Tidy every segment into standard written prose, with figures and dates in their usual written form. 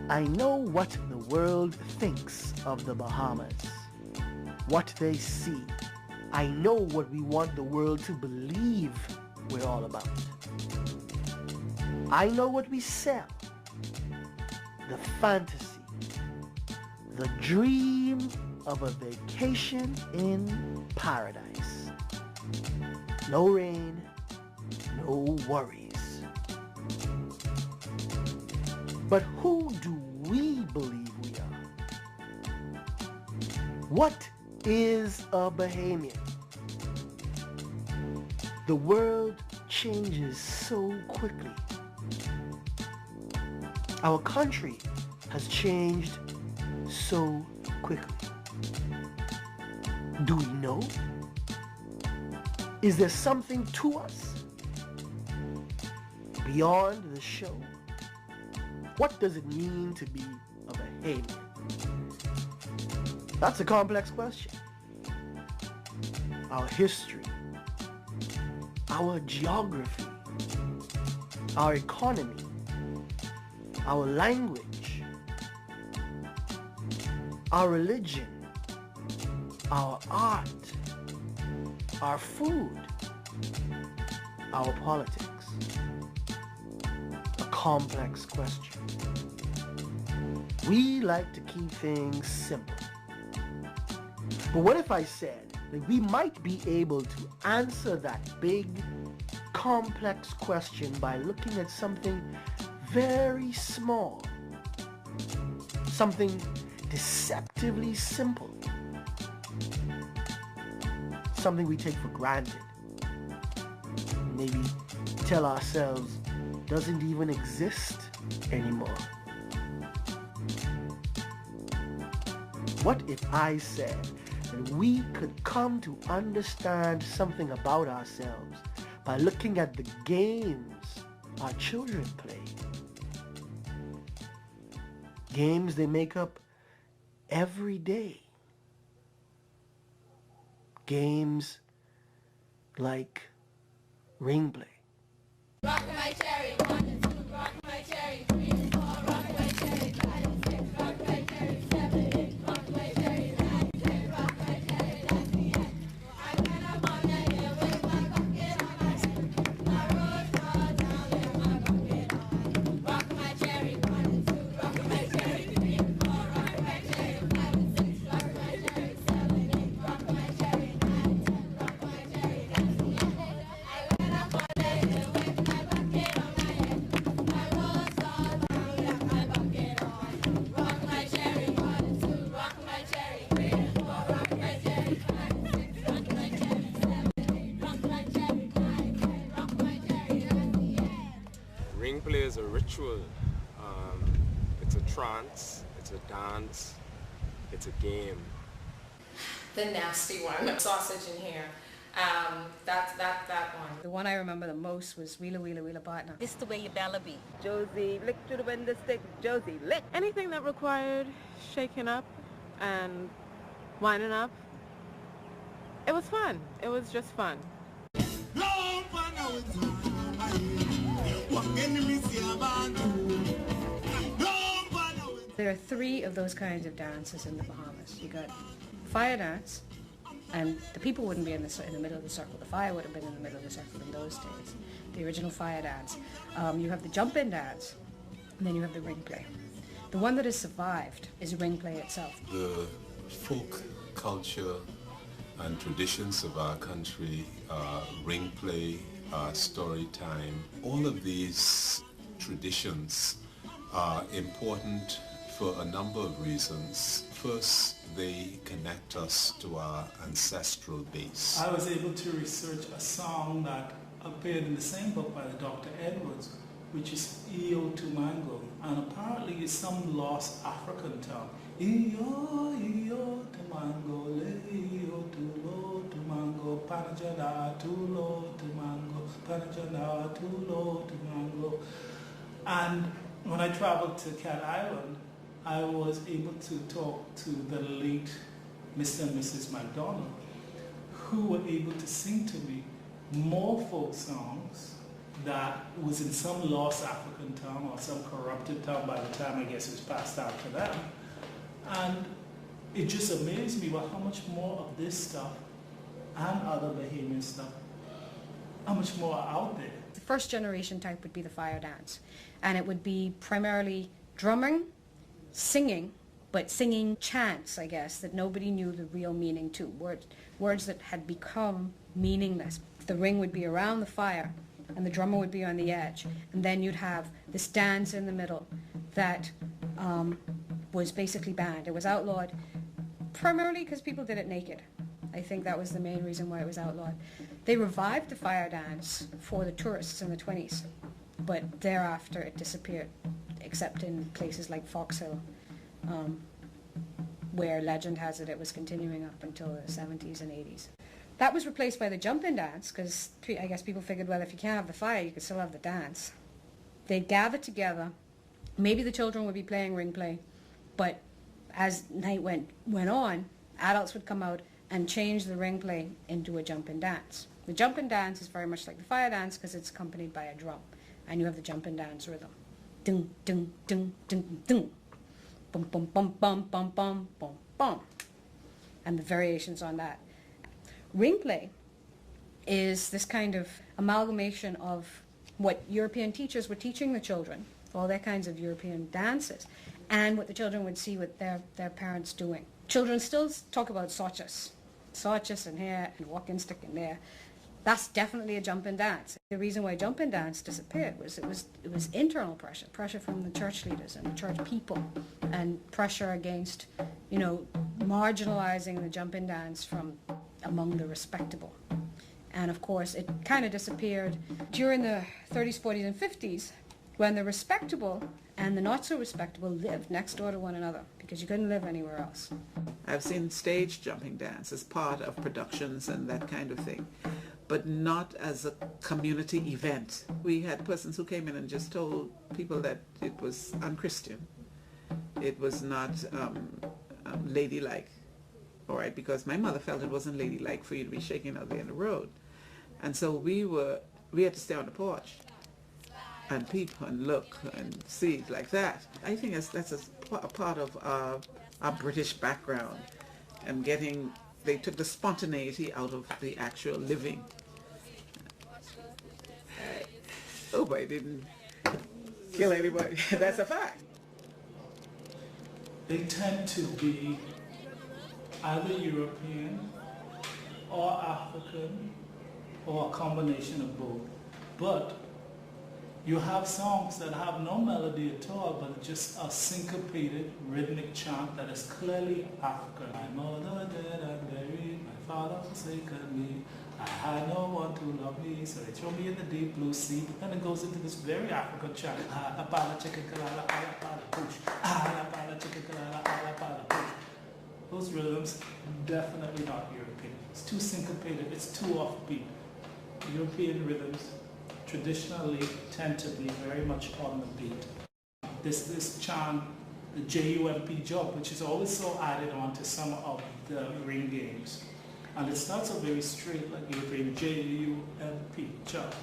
I know what the world thinks of the Bahamas, what they see. I know what we want the world to believe we're all about. I know what we sell, the fantasy, the dream of a vacation in paradise. No rain, no worries. But who do we believe we are? What is a Bahamian? The world changes so quickly. Our country has changed so quickly. Do we know? Is there something to us beyond the show? What does it mean to be a Bahamian? That's a complex question. Our history, our geography, our economy, our language, our religion, our art, our food, our politics. A complex question. We like to keep things simple. But what if I said that we might be able to answer that big, complex question by looking at something very small, something deceptively simple, something we take for granted, maybe tell ourselves doesn't even exist anymore. What if I said that we could come to understand something about ourselves by looking at the games our children play? Games they make up every day. Games like Ringplay. Rock my cherry, 1 and 2, rock my cherry, 3 and 4, rock my cherry, 5 and 6, rock my cherry, 7 and 8, rock my cherry, 9 and 10, rock my cherry, that's the end. I went up on the hill with my bucket on my head, my rose fall down with my bucket on. Rock my cherry, 1 and 2, rock my cherry, 3 and 4, rock my cherry, 5 and 6, rock my cherry, 7 and 8, rock my cherry, 9 and 10, rock my cherry, that's the end. I went up on the hill with my bucket on my head, my rose fall down with my bucket on. Rock my cherry, 1 and 2, rock my cherry, 3 and 4, rock my cherry, 5 and 6, rock my cherry, 7 and 8, rock my cherry, 9 and 10, rock my cherry, that's the end. Ringplay is a ritual. It's a trance, it's a dance, it's a game. The nasty one. Sausage in here. That one. The one I remember the most was Wheeler Wheeler Wheeler Partner. This is the way your bella be. Josie, lick to the window stick, Josie, lick. Anything that required shaking up and winding up, it was fun. It was just fun. There are 3 of those kinds of dances in the Bahamas. You got fire dance, and the people wouldn't be in the middle of the circle. The fire would have been in the middle of the circle in those days. The original fire dance. You have the jump-in dance, and then you have the ring play. The one that has survived is ring play itself. The folk culture and traditions of our country, ring play, story time, all of these traditions are important for a number of reasons. First, they connect us to our ancestral base. I was able to research a song that appeared in the same book by the Dr. Edwards, which is Iyo Tumango, and apparently it's some lost African tongue. Iyo, Iyo Tumango, le Iyo Tulo Tumango, Panajana Tulo Tumango, Panajana Tulo Tumango. And when I traveled to Cat Island, I was able to talk to the late Mr. and Mrs. McDonald, who were able to sing to me more folk songs that was in some lost African tongue or some corrupted tongue by the time I guess it was passed down to them. And it just amazed me how much more of this stuff and other Bahamian stuff, how much more are out there. The first generation type would be the fire dance, and it would be primarily drumming, singing, but singing chants, I guess, that nobody knew the real meaning to, words that had become meaningless. The ring would be around the fire, and the drummer would be on the edge, and then you'd have this dance in the middle that was basically banned. It was outlawed primarily because people did it naked. I think that was the main reason why it was outlawed. They revived the fire dance for the tourists in the 20s, but thereafter it disappeared, except in places like Fox Hill, where legend has it was continuing up until the 70s and 80s. That was replaced by the jumping dance, because I guess people figured, well, if you can't have the fire, you could still have the dance. They'd gather together. Maybe the children would be playing Ringplay, but as night went on, adults would come out and change the Ringplay into a jumping dance. The jumping dance is very much like the fire dance because it's accompanied by a drum, and you have the jumping dance rhythm. Ding, ding, ding, ding, ding. Bum, bum, bum, bum, bum, bum, bum, bum. And the variations on that. Ringplay is this kind of amalgamation of what European teachers were teaching the children, all their kinds of European dances, and what the children would see with their parents doing. Children still talk about sawchus and here and walking stick and there. That's definitely a jumping dance. The reason why jumping dance disappeared was it was internal pressure from the church leaders and the church people, and pressure against, marginalizing the jumping dance from among the respectable. And of course, it kind of disappeared during the 30s, 40s, and 50s, when the respectable and the not so respectable lived next door to one another, because you couldn't live anywhere else. I've seen stage jumping dance as part of productions and that kind of thing, but not as a community event. We had persons who came in and just told people that it was unchristian. It was not ladylike, all right, because my mother felt it wasn't ladylike for you to be shaking out there in the road. And so we had to stay on the porch and peep and look and see it like that. I think that's a part of our British background, and they took the spontaneity out of the actual living. Oh, I didn't kill anybody. That's a fact. They tend to be either European or African or a combination of both. But you have songs that have no melody at all, but just a syncopated rhythmic chant that is clearly African. My mother dead and buried, my father forsaken me, I had no one to love me, so they throw me in the deep blue sea. Then it goes into this very African chant. Those rhythms, definitely not European. It's too syncopated, it's too offbeat. European rhythms traditionally tend to be very much on the beat. This chant, the J-U-M-P jump, which is always so added on to some of the ring games. And it starts off very straight, like European J-U-M-P, jump.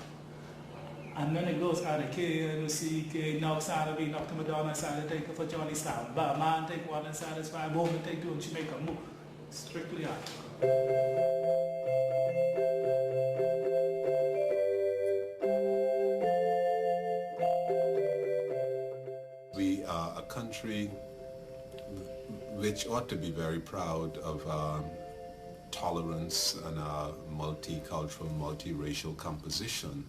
And then it goes out of K-N-O-C-K, knock, side of B, knock to Madonna, side of take for Johnny style. But man, take one and satisfy, woman, take two, and she make a move. Strictly African. We are a country which ought to be very proud of our tolerance and our multicultural, multiracial composition,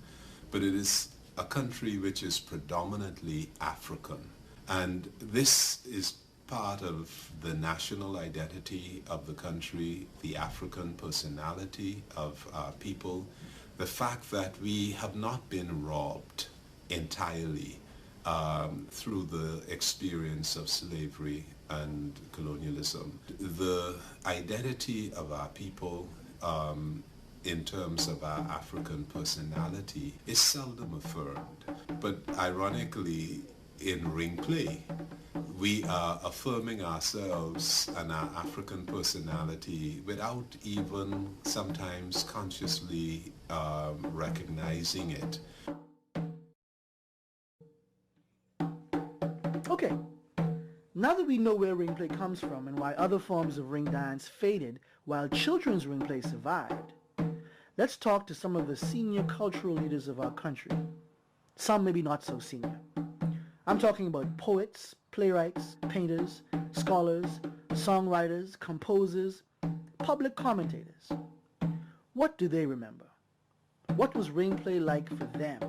but it is a country which is predominantly African. And this is part of the national identity of the country, the African personality of our people, the fact that we have not been robbed entirely through the experience of slavery and colonialism. The identity of our people in terms of our African personality is seldom affirmed. But ironically, in Ringplay, we are affirming ourselves and our African personality without even sometimes consciously recognizing it. Okay, now that we know where ring play comes from and why other forms of ring dance faded while children's ring play survived, let's talk to some of the senior cultural leaders of our country. Some maybe not so senior. I'm talking about poets, playwrights, painters, scholars, songwriters, composers, public commentators. What do they remember? What was ring play like for them?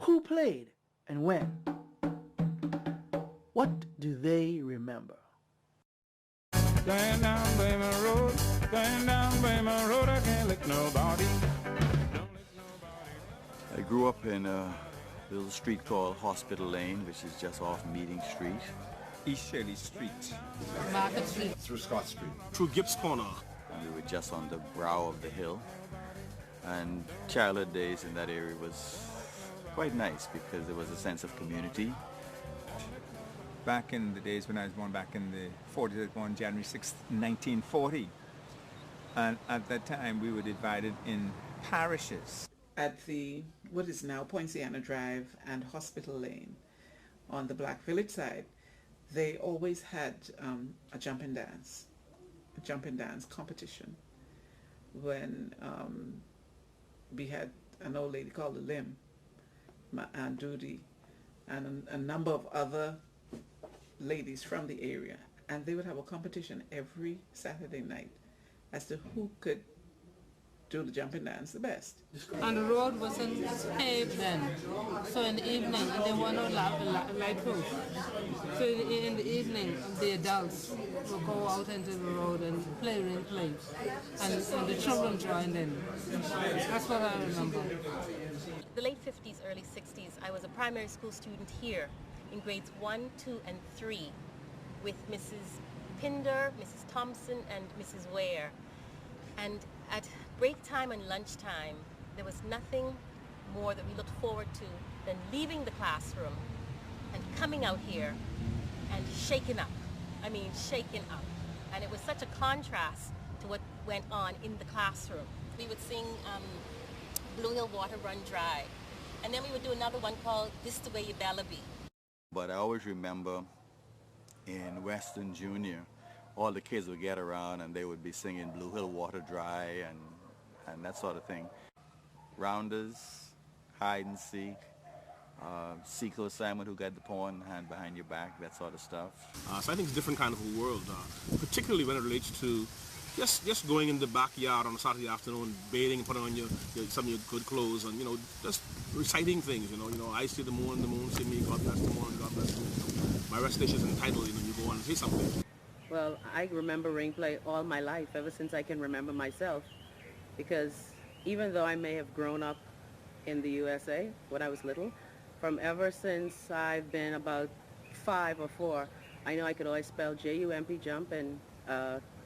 Who played and when? What do they remember? Going down Bayman Road, going down Bayman Road, I can't lick nobody. I grew up in a little street called Hospital Lane, which is just off Meeting Street. East Shelley Street. Market Street. Through Scott Street. Through Gibbs Corner. And we were just on the brow of the hill. And childhood days in that area was quite nice because there was a sense of community. Back in the days when I was born, back in the 40s, I was born January 6, 1940. And at that time, we were divided in parishes. At the, what is now Poinciana Drive and Hospital Lane on the Black Village side, they always had a jumping dance competition when we had an old lady called the Lim, Aunt Judy, and a number of other ladies from the area, and they would have a competition every Saturday night as to who could do the jumping dance the best. And the road wasn't paved then, so in the evening, and there were no light posts. So in the evening, the adults would go out into the road and play ring play, and the children joined in. That's what I remember. The late 50s, early 60s, I was a primary school student here in grades 1, 2, and 3 with Mrs. Pinder, Mrs. Thompson, and Mrs. Ware. And at break time and lunchtime, there was nothing more that we looked forward to than leaving the classroom and coming out here and shaking up. I mean, shaking up. And it was such a contrast to what went on in the classroom. We would sing Blue Hill Water Run Dry. And then we would do another one called This the Way You Bella Be. But I always remember in Western Junior, all the kids would get around and they would be singing Blue Hill Water Dry and that sort of thing. Rounders, hide and seek, seek assignment, who got the pawn, hand behind your back, that sort of stuff. So I think it's a different kind of a world, particularly when it relates to just going in the backyard on a Saturday afternoon, bathing and putting on some of your good clothes and, just reciting things, I see the moon see me, God bless the moon, God bless the moon. My recitation is entitled, you go on and say something. Well, I remember ring play all my life, ever since I can remember myself, because even though I may have grown up in the USA when I was little, from ever since I've been about 5 or 4, I know I could always spell J-U-M-P, jump, and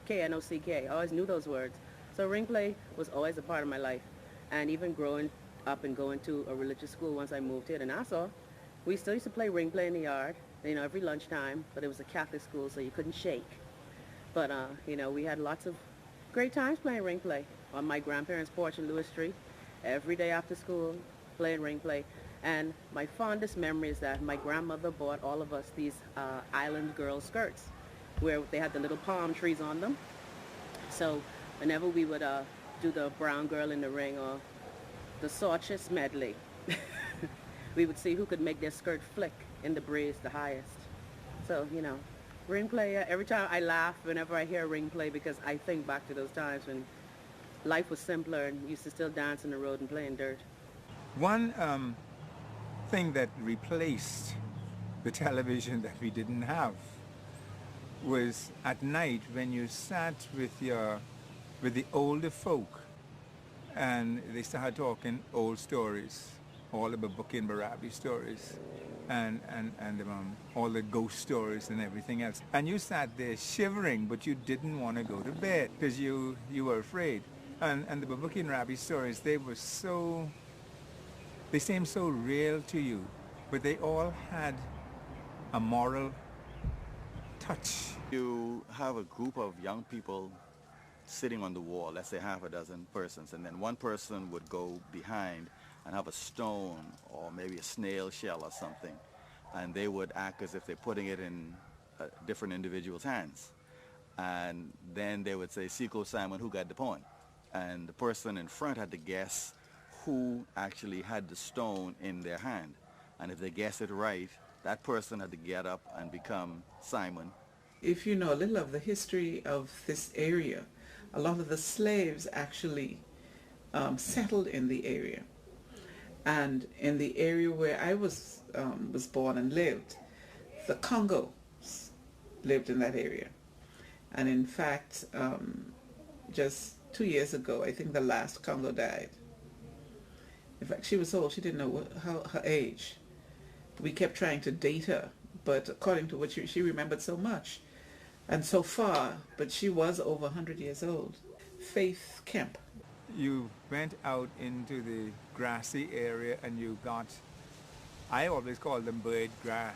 K-N-O-C-K. I always knew those words. So ring play was always a part of my life. And even growing up and going to a religious school once I moved here to Nassau, we still used to play ring play in the yard, every lunchtime, but it was a Catholic school, so you couldn't shake. But, we had lots of great times playing ring play on my grandparents' porch in Lewis Street, every day after school, playing ring play. And my fondest memory is that my grandmother bought all of us these island girl skirts, where they had the little palm trees on them. So whenever we would do the brown girl in the ring or the Sorchus medley, we would see who could make their skirt flick in the breeze the highest. So, ring play, every time I laugh whenever I hear ring play, because I think back to those times when life was simpler and used to still dance in the road and play in dirt. One thing that replaced the television that we didn't have was at night when you sat with the older folk and they started talking old stories, all the Babuki and Barabi stories, and all the ghost stories and everything else. And you sat there shivering, but you didn't want to go to bed because you were afraid. And the Babuki and Barabi stories, they seemed so real to you, but they all had a moral touch. You have a group of young people sitting on the wall, let's say half a dozen persons, and then one person would go behind and have a stone or maybe a snail shell or something, and they would act as if they're putting it in different individuals' hands. And then they would say, Seco Simon, who got the point? And the person in front had to guess who actually had the stone in their hand. And if they guess it right, that person had to get up and become Simon. If you know a little of the history of this area, a lot of the slaves actually settled in the area. And in the area where I was born and lived, the Congos lived in that area. And in fact, just 2 years ago, I think the last Congo died. In fact, she was old. She didn't know her age. We kept trying to date her, but according to what she remembered so much and so far, but she was over 100 years old. Faith Kemp. You went out into the grassy area and you got, I always call them bird grass,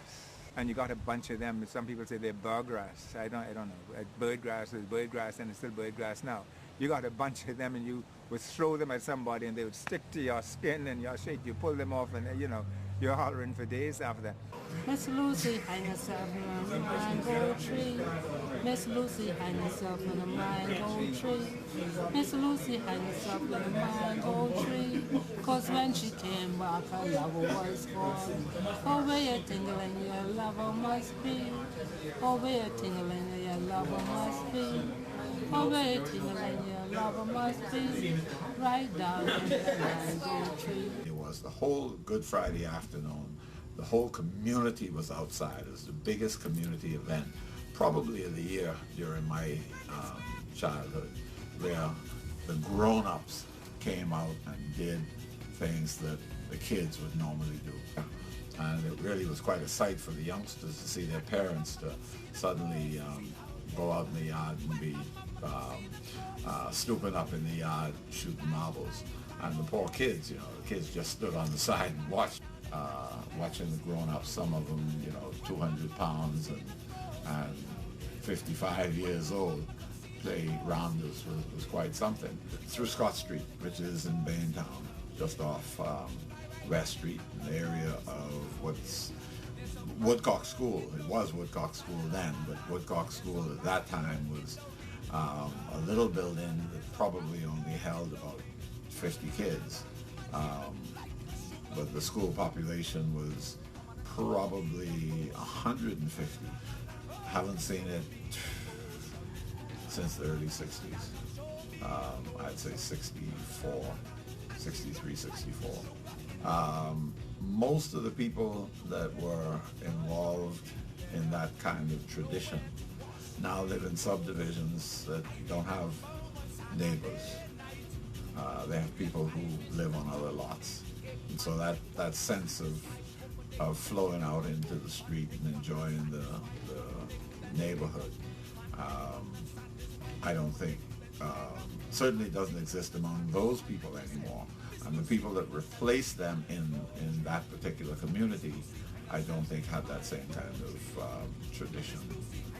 and you got a bunch of them. Some people say they're bird grass. I don't know. Bird grass is bird grass and it's still bird grass now. You got a bunch of them and you would throw them at somebody and they would stick to your skin and your shake. You pull them off and you're hollering for days after that. Miss Lucy hang herself in a mango tree. Miss Lucy hang herself in a mango tree. Miss Lucy hang herself in a mango tree. 'Cause when she came back, her lover was gone. Oh, where you tingling, your lover must be. Oh, where you tingling, your lover must be. Oh, where you tingling, your lover must be. Right down in the mango tree. It was the whole Good Friday afternoon. The whole community was outside. It was the biggest community event, probably of the year during my childhood, where the grown-ups came out and did things that the kids would normally do. And it really was quite a sight for the youngsters to see their parents to suddenly go out in the yard and be snooping up in the yard, shooting marbles. And the poor kids, the kids just stood on the side and watched. Watching the grown-ups, some of them, 200 pounds and 55 years old, play rounders was quite something. Through Scott Street, which is in Baintown, just off West Street, in the area of what's Woodcock School. It was Woodcock School then, but Woodcock School at that time was a little building that probably only held about 50 kids. But the school population was probably 150. Haven't seen it since the early 60s. I'd say 64, 63, 64. Most of the people that were involved in that kind of tradition now live in subdivisions that don't have neighbors. They have people who live on other lots. And so that sense of flowing out into the street and enjoying the neighborhood, I don't think, certainly doesn't exist among those people anymore. And the people that replace them in that particular community, I don't think had that same kind of tradition.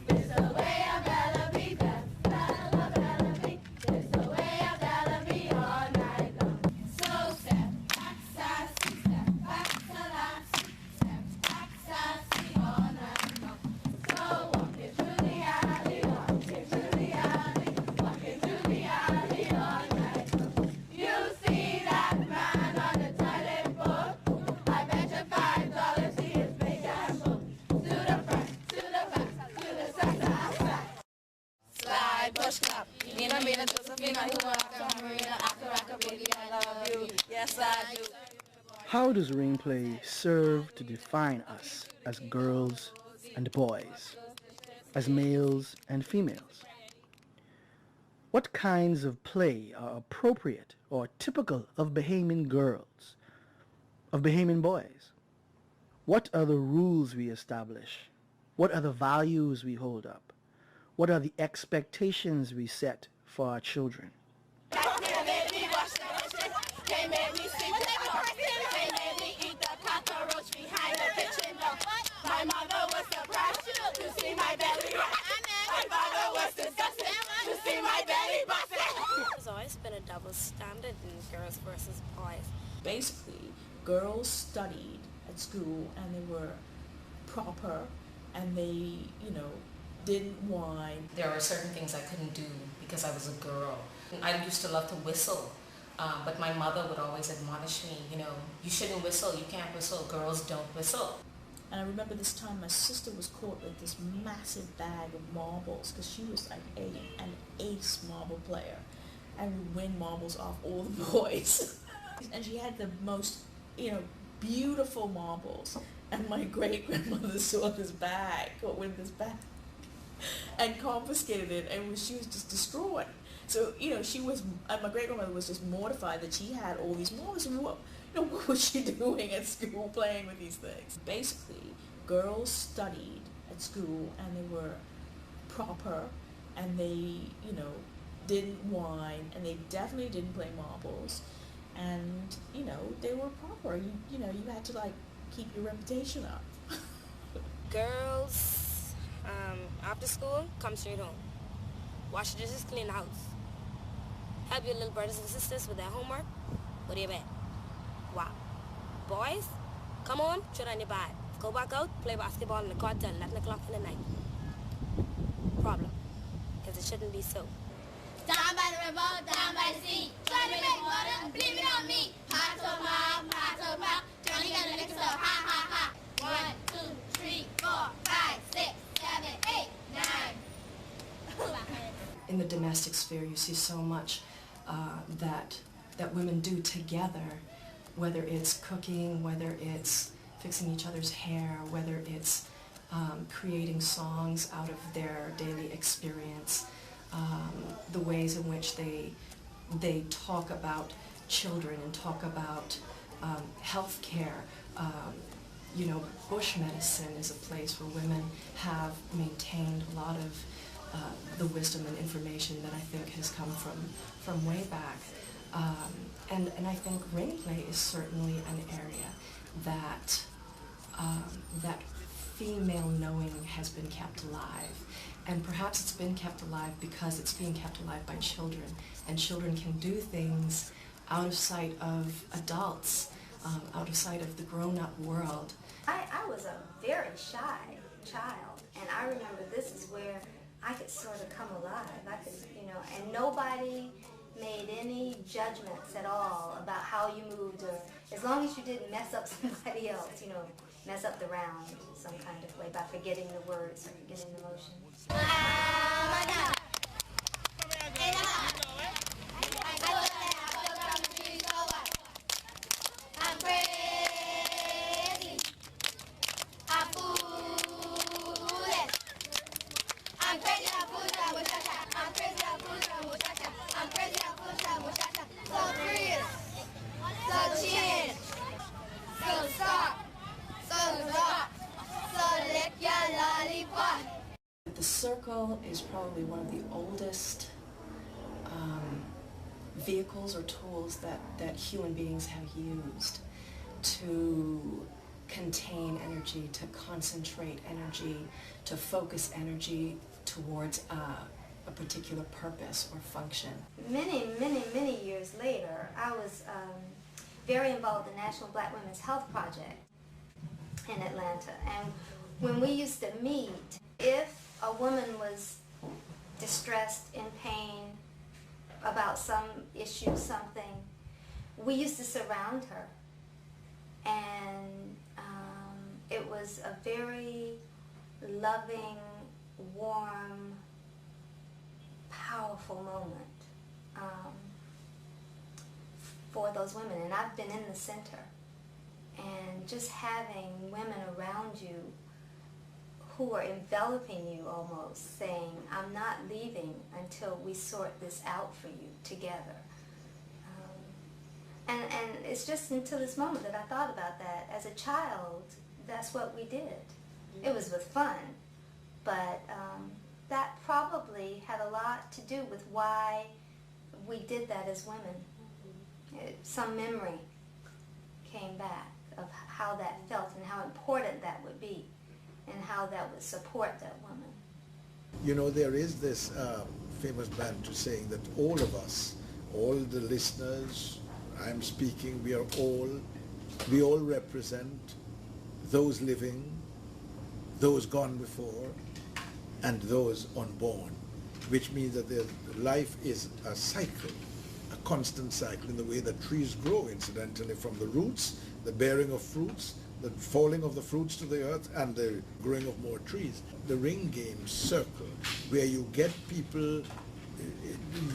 It's the way I better be, it's the way I better be all night long. So step back, step back, step back, all night long. So walking through the alley, walking through the alley, walking through the alley all night long. You see that man on the toilet book? I bet you $5 he is big and book. To the front, to the back, to the side. Slide, push, clap. Nina, Mina, Josephina, Huma, Marina, Akaraka, baby, I love you. Yes, I do. How does Ringplay serve to define us as girls and boys, as males and females? What kinds of play are appropriate or typical of Bahamian girls, of Bahamian boys? What are the rules we establish? What are the values we hold up? What are the expectations we set for our children? My mother was surprised to see my belly. My father was disgusted to see my belly busted. There's always been a double standard in girls versus boys. Basically, girls studied at school and they were proper, and they, didn't whine. There were certain things I couldn't do because I was a girl. I used to love to whistle, but my mother would always admonish me, you shouldn't whistle, you can't whistle, girls don't whistle. And I remember this time my sister was caught with this massive bag of marbles because she was like an ace marble player and would win marbles off all the boys. And she had the most, beautiful marbles. And my great-grandmother saw this bag, caught with this bag, and confiscated it, and she was just distraught. So, my great-grandmother was just mortified that she had all these marbles. And what was she doing at school playing with these things? Basically, girls studied at school and they were proper and they, didn't whine and they definitely didn't play marbles and, they were proper. You had to keep your reputation up. Girls, after school, come straight home. Wash the dishes, clean the house. Help your little brothers and sisters with their homework. Go to your bed. Wow. Boys, come on, throw down your bag. Go back out, play basketball in the court till 11 o'clock in the night. Problem. Because it shouldn't be so. Down by the river, down by the sea. Try to make water, blame it on me. Hot to mouth, Johnny got the next up, ha ha ha. 1, 2, 3, 4, 5, 6, 7, 8, 9. In the domestic sphere, you see so much that women do together, whether it's cooking, whether it's fixing each other's hair, whether it's creating songs out of their daily experience, the ways in which they talk about children and talk about health care. Bush medicine is a place where women have maintained a lot of the wisdom and information that I think has come from way back. And I think Ringplay is certainly an area that female knowing has been kept alive. And perhaps it's been kept alive because it's being kept alive by children. And children can do things out of sight of adults, out of sight of the grown-up world. I was a very shy child, and I remember this is where I could sort of come alive. I could, and nobody made any judgments at all about how you moved, or as long as you didn't mess up somebody else, mess up the round some kind of way by forgetting the words or forgetting the motion. I'm crazy. I'm foolish. I'm crazy. I'm foolish. I'm crazy. I'm foolish. I'm crazy. I'm foolish. So free. So cheat. So stop. So drop. So lick your lollipop. The circle is probably one of the oldest vehicles or tools that human beings have used to contain energy, to concentrate energy, to focus energy towards a particular purpose or function. Many, many, many years later, I was very involved in the National Black Women's Health Project in Atlanta. And when we used to meet, if a woman was distressed, in pain, about some issue, something, we used to surround her. And it was a very loving, warm, powerful moment for those women. And I've been in the center. And just having women around you who are enveloping you almost, saying, I'm not leaving until we sort this out for you together. And it's just until this moment that I thought about that. As a child, that's what we did. It was with fun, but that probably had a lot to do with why we did that as women. Some memory came back of how that felt and how important that would be and how that would support that woman. There is this famous banter saying that all of us, all the listeners, I'm speaking, we all represent those living those gone before and those unborn, which means that their life is a cycle, a constant cycle, in the way that trees grow, incidentally, from the roots, the bearing of fruits, the falling of the fruits to the earth, and the growing of more trees. The ring game circle, where you get people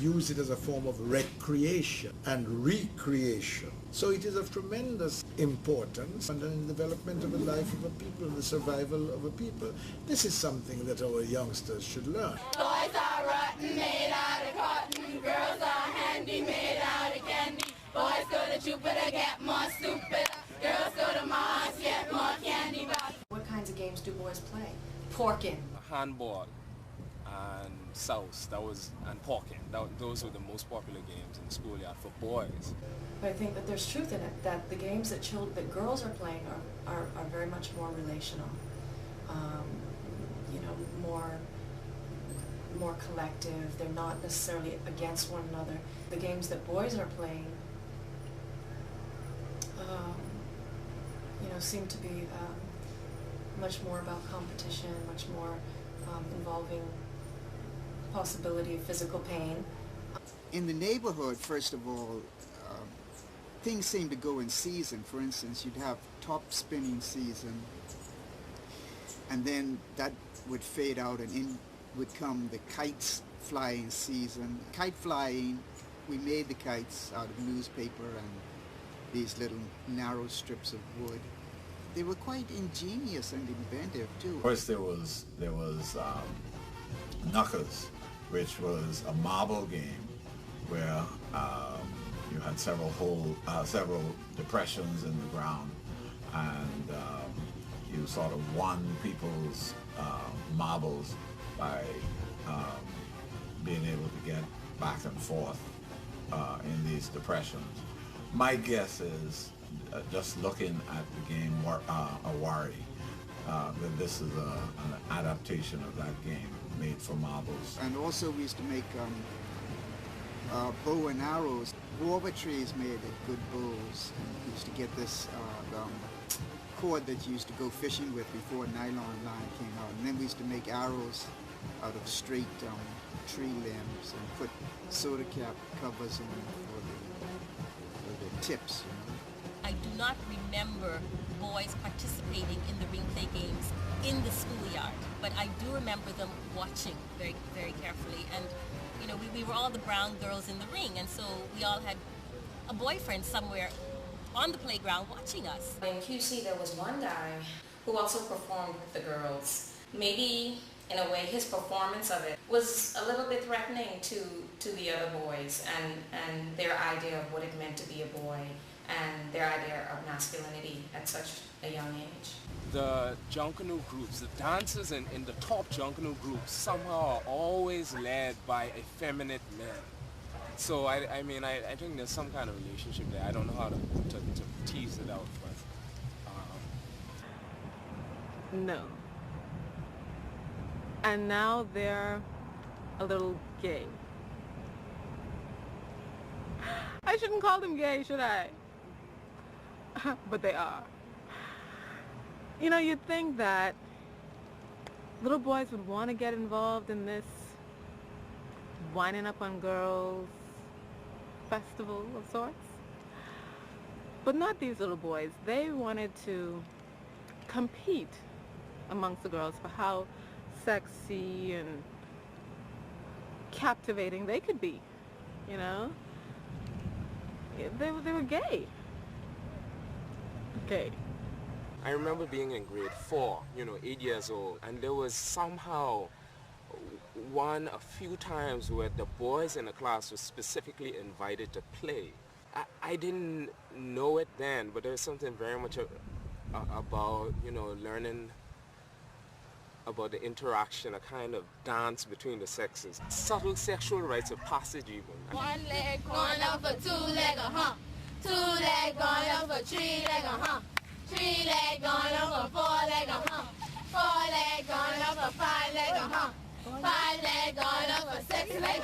use it as a form of recreation and recreation. So it is of tremendous importance in the development of the life of a people, the survival of a people. This is something that our youngsters should learn. Boys are rotten, made out of cotton. Girls are handy, made out of candy. Boys go to Jupiter, get more stupider. Girls go to Mars, get more candy bars. What kinds of games do boys play? Porking. Handball and souse, and porking. Those were the most popular games in the schoolyard for boys. But I think that there's truth in it, that the games that girls are playing are very much more relational, more collective. They're not necessarily against one another. The games that boys are playing, seem to be much more about competition, much more involving possibility of physical pain. In the neighborhood, first of all, things seem to go in season. For instance, you'd have top spinning season, and then that would fade out, and in would come the kites flying season. Kite flying, we made the kites out of newspaper and these little narrow strips of wood. They were quite ingenious and inventive too. Of course, there was knuckers, which was a marble game where you had several depressions in the ground, and you sort of won people's marbles by being able to get back and forth in these depressions. My guess is, just looking at the game Awari, that this is an adaptation of that game made for marbles. And also we used to make bow and arrows. Guava trees made good bows. And we used to get this cord that you used to go fishing with before nylon line came out. And then we used to make arrows out of straight tree limbs and put soda cap covers in for the tips. I do not remember boys participating in the Ringplay games in the schoolyard, but I do remember them watching very, very carefully. And we were all the brown girls in the ring, and so we all had a boyfriend somewhere on the playground watching us. In QC, there was one guy who also performed with the girls. Maybe, in a way, his performance of it was a little bit threatening to the other boys and their idea of what it meant to be a boy and their idea of masculinity at such a young age. The Junkanoo groups, the dancers in the top Junkanoo groups somehow are always led by effeminate men. So I think there's some kind of relationship there. I don't know how to tease it out, but... No. And now they're a little gay. I shouldn't call them gay, should I? But they are. You'd think that little boys would want to get involved in this winding up on girls festival of sorts. But not these little boys. They wanted to compete amongst the girls for how sexy and captivating they could be, They were gay. Gay. I remember being in grade 4, 8 years old, and there was somehow a few times where the boys in the class were specifically invited to play. I didn't know it then, but there's something very much about, learning about the interaction, a kind of dance between the sexes. Subtle sexual rites of passage even. One leg going up for 2 leg, Two leg going up for 3 leg, 3 leg going up for 4 leg, 4 leg going up for 5 leg, 5 leg going up for 6 leg,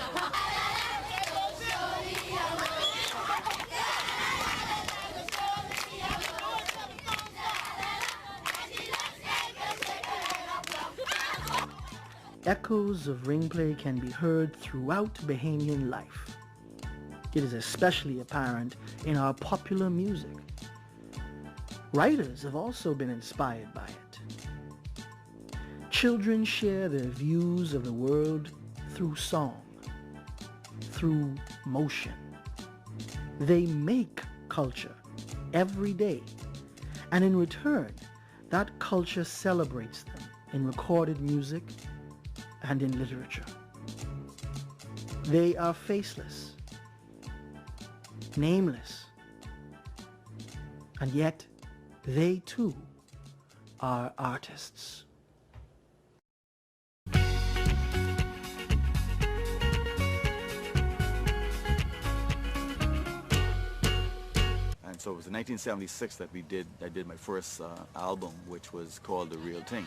echoes of Ringplay can be heard throughout Bahamian life. It is especially apparent in our popular music. Writers have also been inspired by it. Children share their views of the world through song, through motion. They make culture every day, and in return, that culture celebrates them in recorded music and in literature. They are faceless, nameless, and yet they too are artists. And so it was in 1976 that I did my first album, which was called The Real Thing.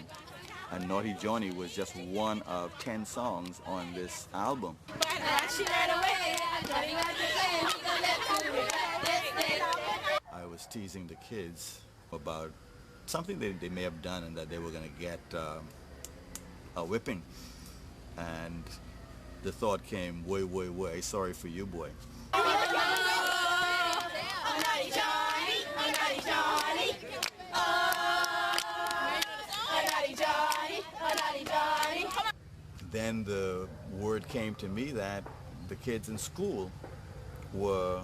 And Naughty Johnny was just one of 10 songs on this album. I was teasing the kids about something they may have done and that they were going to get a whipping. And the thought came, way, sorry for you, boy. Then the word came to me that the kids in school were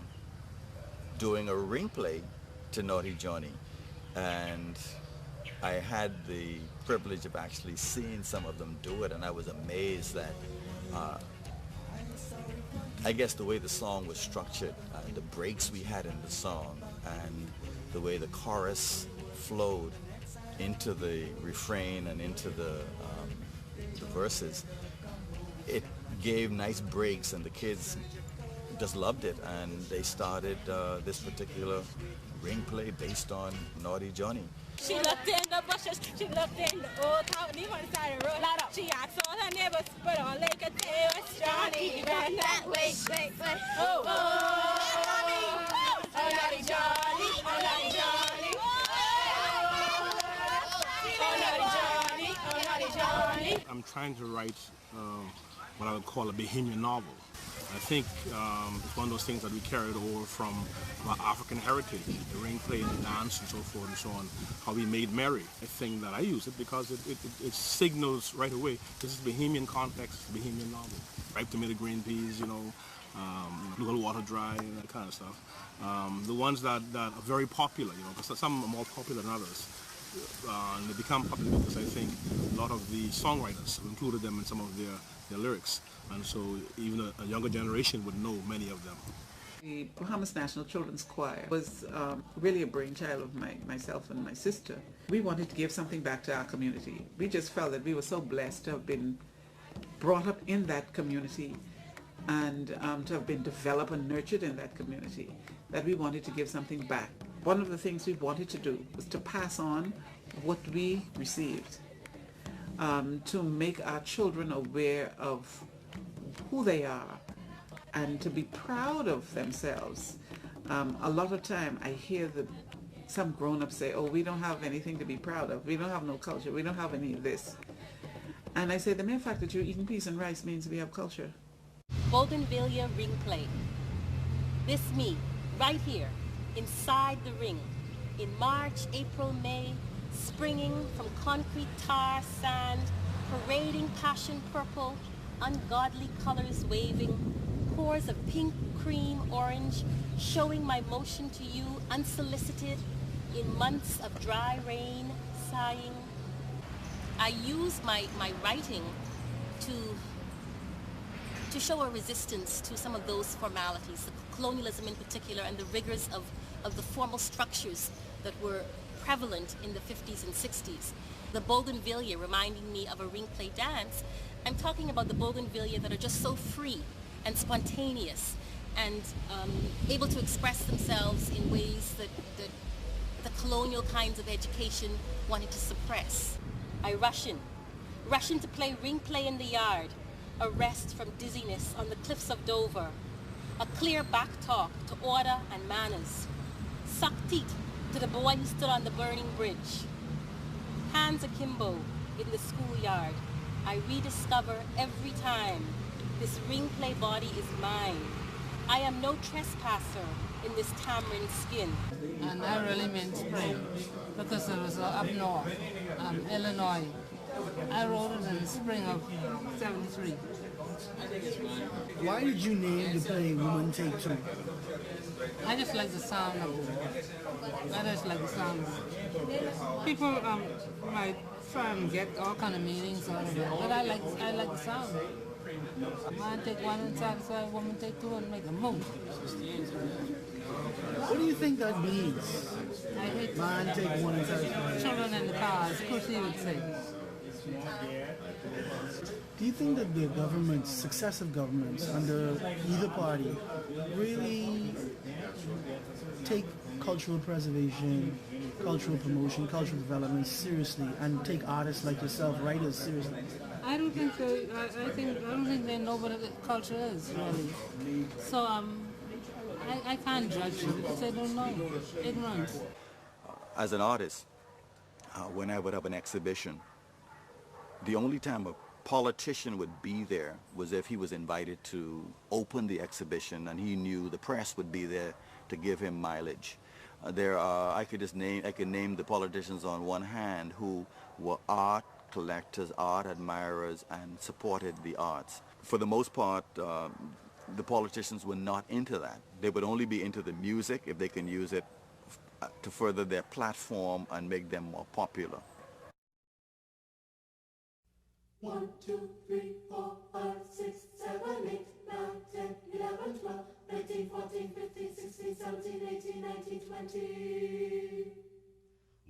doing a ring play to Naughty Johnny, and I had the privilege of actually seeing some of them do it, and I was amazed that I guess the way the song was structured, the breaks we had in the song, and the way the chorus flowed into the refrain and into the verses, it gave nice breaks, and the kids just loved it, and they started this particular ring play based on Naughty Johnny. She looked in the bushes, she looked in the old town, on the side of the road. She asked all her neighbors, but all they could say was Johnny ran that way. Oh, Naughty Johnny, oh, Naughty Johnny. Oh, Naughty Johnny, oh, Naughty Johnny. I'm trying to write what I would call a Bahamian novel. I think it's one of those things that we carried over from our African heritage, the ring play and the dance and so forth and so on, how we made merry. I think that I use it because it signals right away, this is Bahamian context, Bahamian novel. Ripe tomato, green peas, blue hill water dry, that kind of stuff. The ones that are very popular, because some are more popular than others. And they become popular because I think a lot of the songwriters have included them in some of their lyrics, and so even a younger generation would know many of them. The Bahamas National Children's Choir was really a brainchild of myself and my sister. We wanted to give something back to our community. We just felt that we were so blessed to have been brought up in that community and to have been developed and nurtured in that community, that we wanted to give something back. One of the things we wanted to do was to pass on what we received, to make our children aware of who they are and to be proud of themselves. A lot of time I hear some grown-ups say, oh, we don't have anything to be proud of. We don't have no culture. We don't have any of this. And I say, the mere fact that you're eating peas and rice means we have culture. Bougainvillea ring play. This me, right here, inside the ring, in March, April, May, springing from concrete tar, sand, parading passion purple, ungodly colors waving, pores of pink, cream, orange, showing my motion to you unsolicited, in months of dry rain, sighing. I use my writing to show a resistance to some of those formalities, the colonialism in particular, and the rigors of the formal structures that were prevalent in the 50s and 60s. The Bougainvillea reminding me of a ring play dance. I'm talking about the Bougainvillea that are just so free and spontaneous and able to express themselves in ways that the colonial kinds of education wanted to suppress. I rush in to play ring play in the yard, a rest from dizziness on the cliffs of Dover, a clear back talk to order and manners, suck teeth to the boy who stood on the burning bridge, hands akimbo in the schoolyard, I rediscover every time. This Ringplay body is mine. I am no trespasser in this tamarind skin. And I really mean spring because it was up north, Illinois. I wrote it in the spring of '73. Why did you name the play Woman Take Two? I just like the sound of it. I just like the sound of it. People might try and get all kind of meanings out of it, but I like the sound. Man take one and satisfy, woman take two and make a move. What do you think that means? I hate Man take one and satisfy. Children in the cars, Chrissy would say. Do you think that the governments, successive governments under either party, really take cultural preservation, cultural promotion, cultural development seriously, and take artists like yourself, writers, seriously? I don't think so. I don't think they know what the culture is really. So I can't judge them because I don't know. Ignorance. As an artist, when I would have an exhibition, the only time a politician would be there was if he was invited to open the exhibition and he knew the press would be there to give him mileage. I could name the politicians on one hand who were art collectors, art admirers, and supported the arts. For the most part, the politicians were not into that. They would only be into the music if they can use it to further their platform and make them more popular. 1, 2, 3, 4, 5, 6, 7, 8, 9, 10, 11, 12, 13, 14, 15, 16, 17, 18, 19, 20.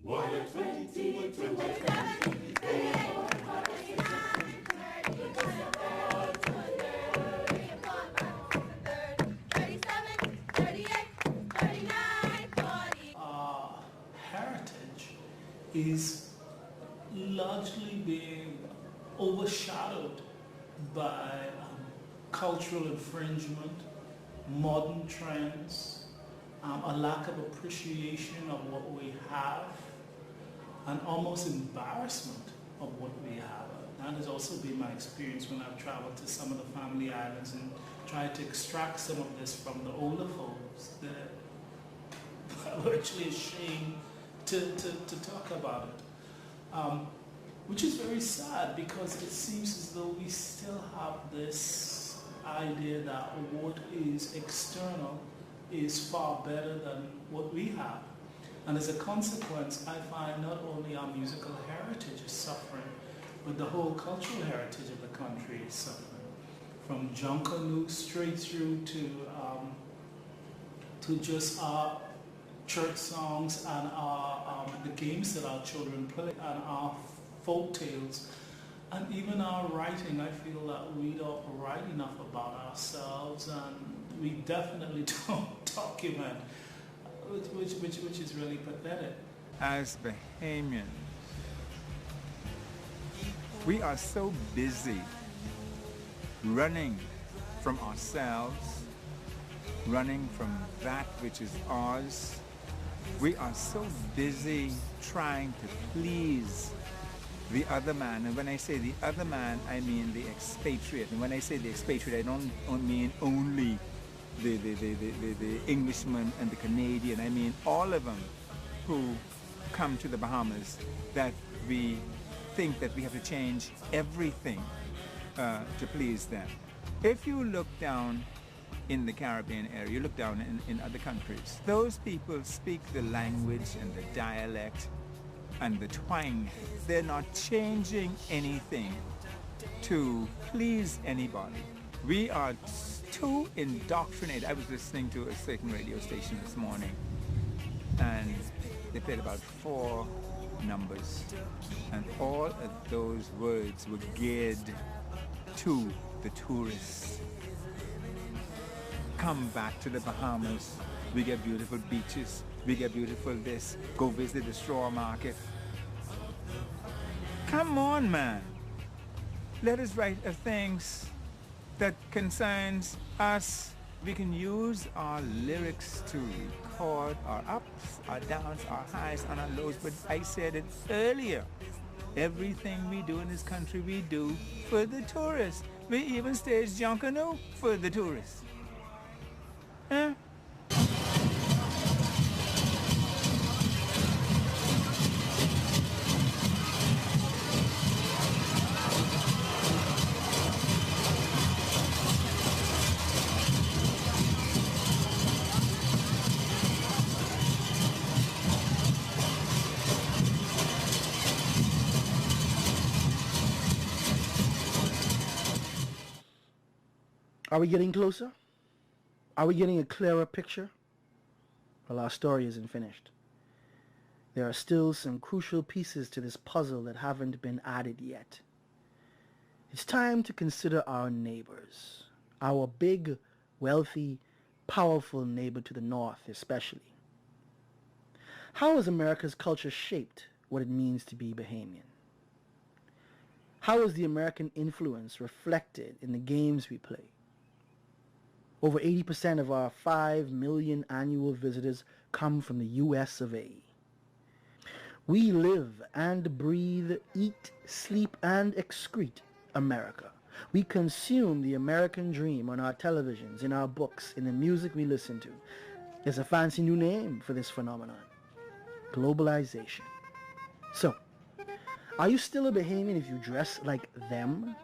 Why are 20, 27, 28, 39, 40. Heritage is largely being overshadowed by cultural infringement, modern trends, a lack of appreciation of what we have, and almost embarrassment of what we have. That has also been my experience when I've traveled to some of the family islands and tried to extract some of this from the older folks that are virtually ashamed to talk about it. Which is very sad because it seems as though we still have this idea that what is external is far better than what we have. And as a consequence, I find not only our musical heritage is suffering, but the whole cultural heritage of the country is suffering. From Junkanoo straight through to just our church songs and our the games that our children play and our folk tales, and even our writing. I feel that we don't write enough about ourselves, and we definitely don't document, which is really pathetic. As Bahamians, we are so busy running from ourselves, running from that which is ours. We are so busy trying to please the other man. And when I say the other man, I mean the expatriate. And when I say the expatriate, I don't mean only the Englishman and the Canadian. I mean all of them who come to the Bahamas, that we think that we have to change everything to please them. If you look down in the Caribbean area, you look down in other countries, those people speak the language and the dialect and the twang. They're not changing anything to please anybody. We are too indoctrinated. I was listening to a certain radio station this morning, and they played about 4 numbers, and all of those words were geared to the tourists. Come back to the Bahamas. We get beautiful beaches. We get beautiful this. Go visit the straw market. Come on, man. Let us write things that concerns us. We can use our lyrics to record our ups, our downs, our highs, and our lows. But I said it earlier. Everything we do in this country, we do for the tourists. We even stage Junkanoo for the tourists. Huh? Are we getting closer? Are we getting a clearer picture? Well, our story isn't finished. There are still some crucial pieces to this puzzle that haven't been added yet. It's time to consider our neighbors, our big, wealthy, powerful neighbor to the north especially. How has America's culture shaped what it means to be Bahamian? How is the American influence reflected in the games we play? Over 80% of our 5 million annual visitors come from the US of A. We live and breathe, eat, sleep, and excrete America. We consume the American dream on our televisions, in our books, in the music we listen to. There's a fancy new name for this phenomenon. Globalization. So, are you still a Bahamian if you dress like them?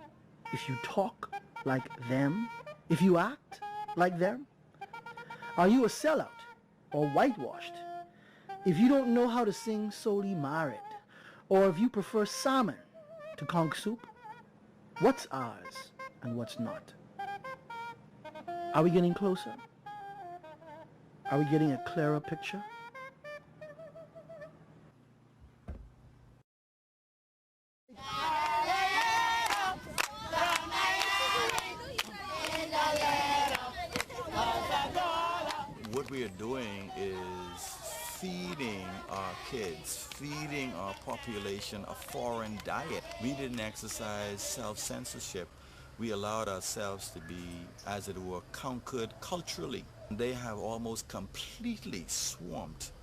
If you talk like them? If you act like them? Are you a sellout or whitewashed if you don't know how to sing Soli Marid, or if you prefer salmon to conch soup? What's ours and what's not? Are we getting closer? Are we getting a clearer picture? What we are doing is feeding our kids, feeding our population a foreign diet. We didn't exercise self-censorship. We allowed ourselves to be, as it were, conquered culturally. They have almost completely swamped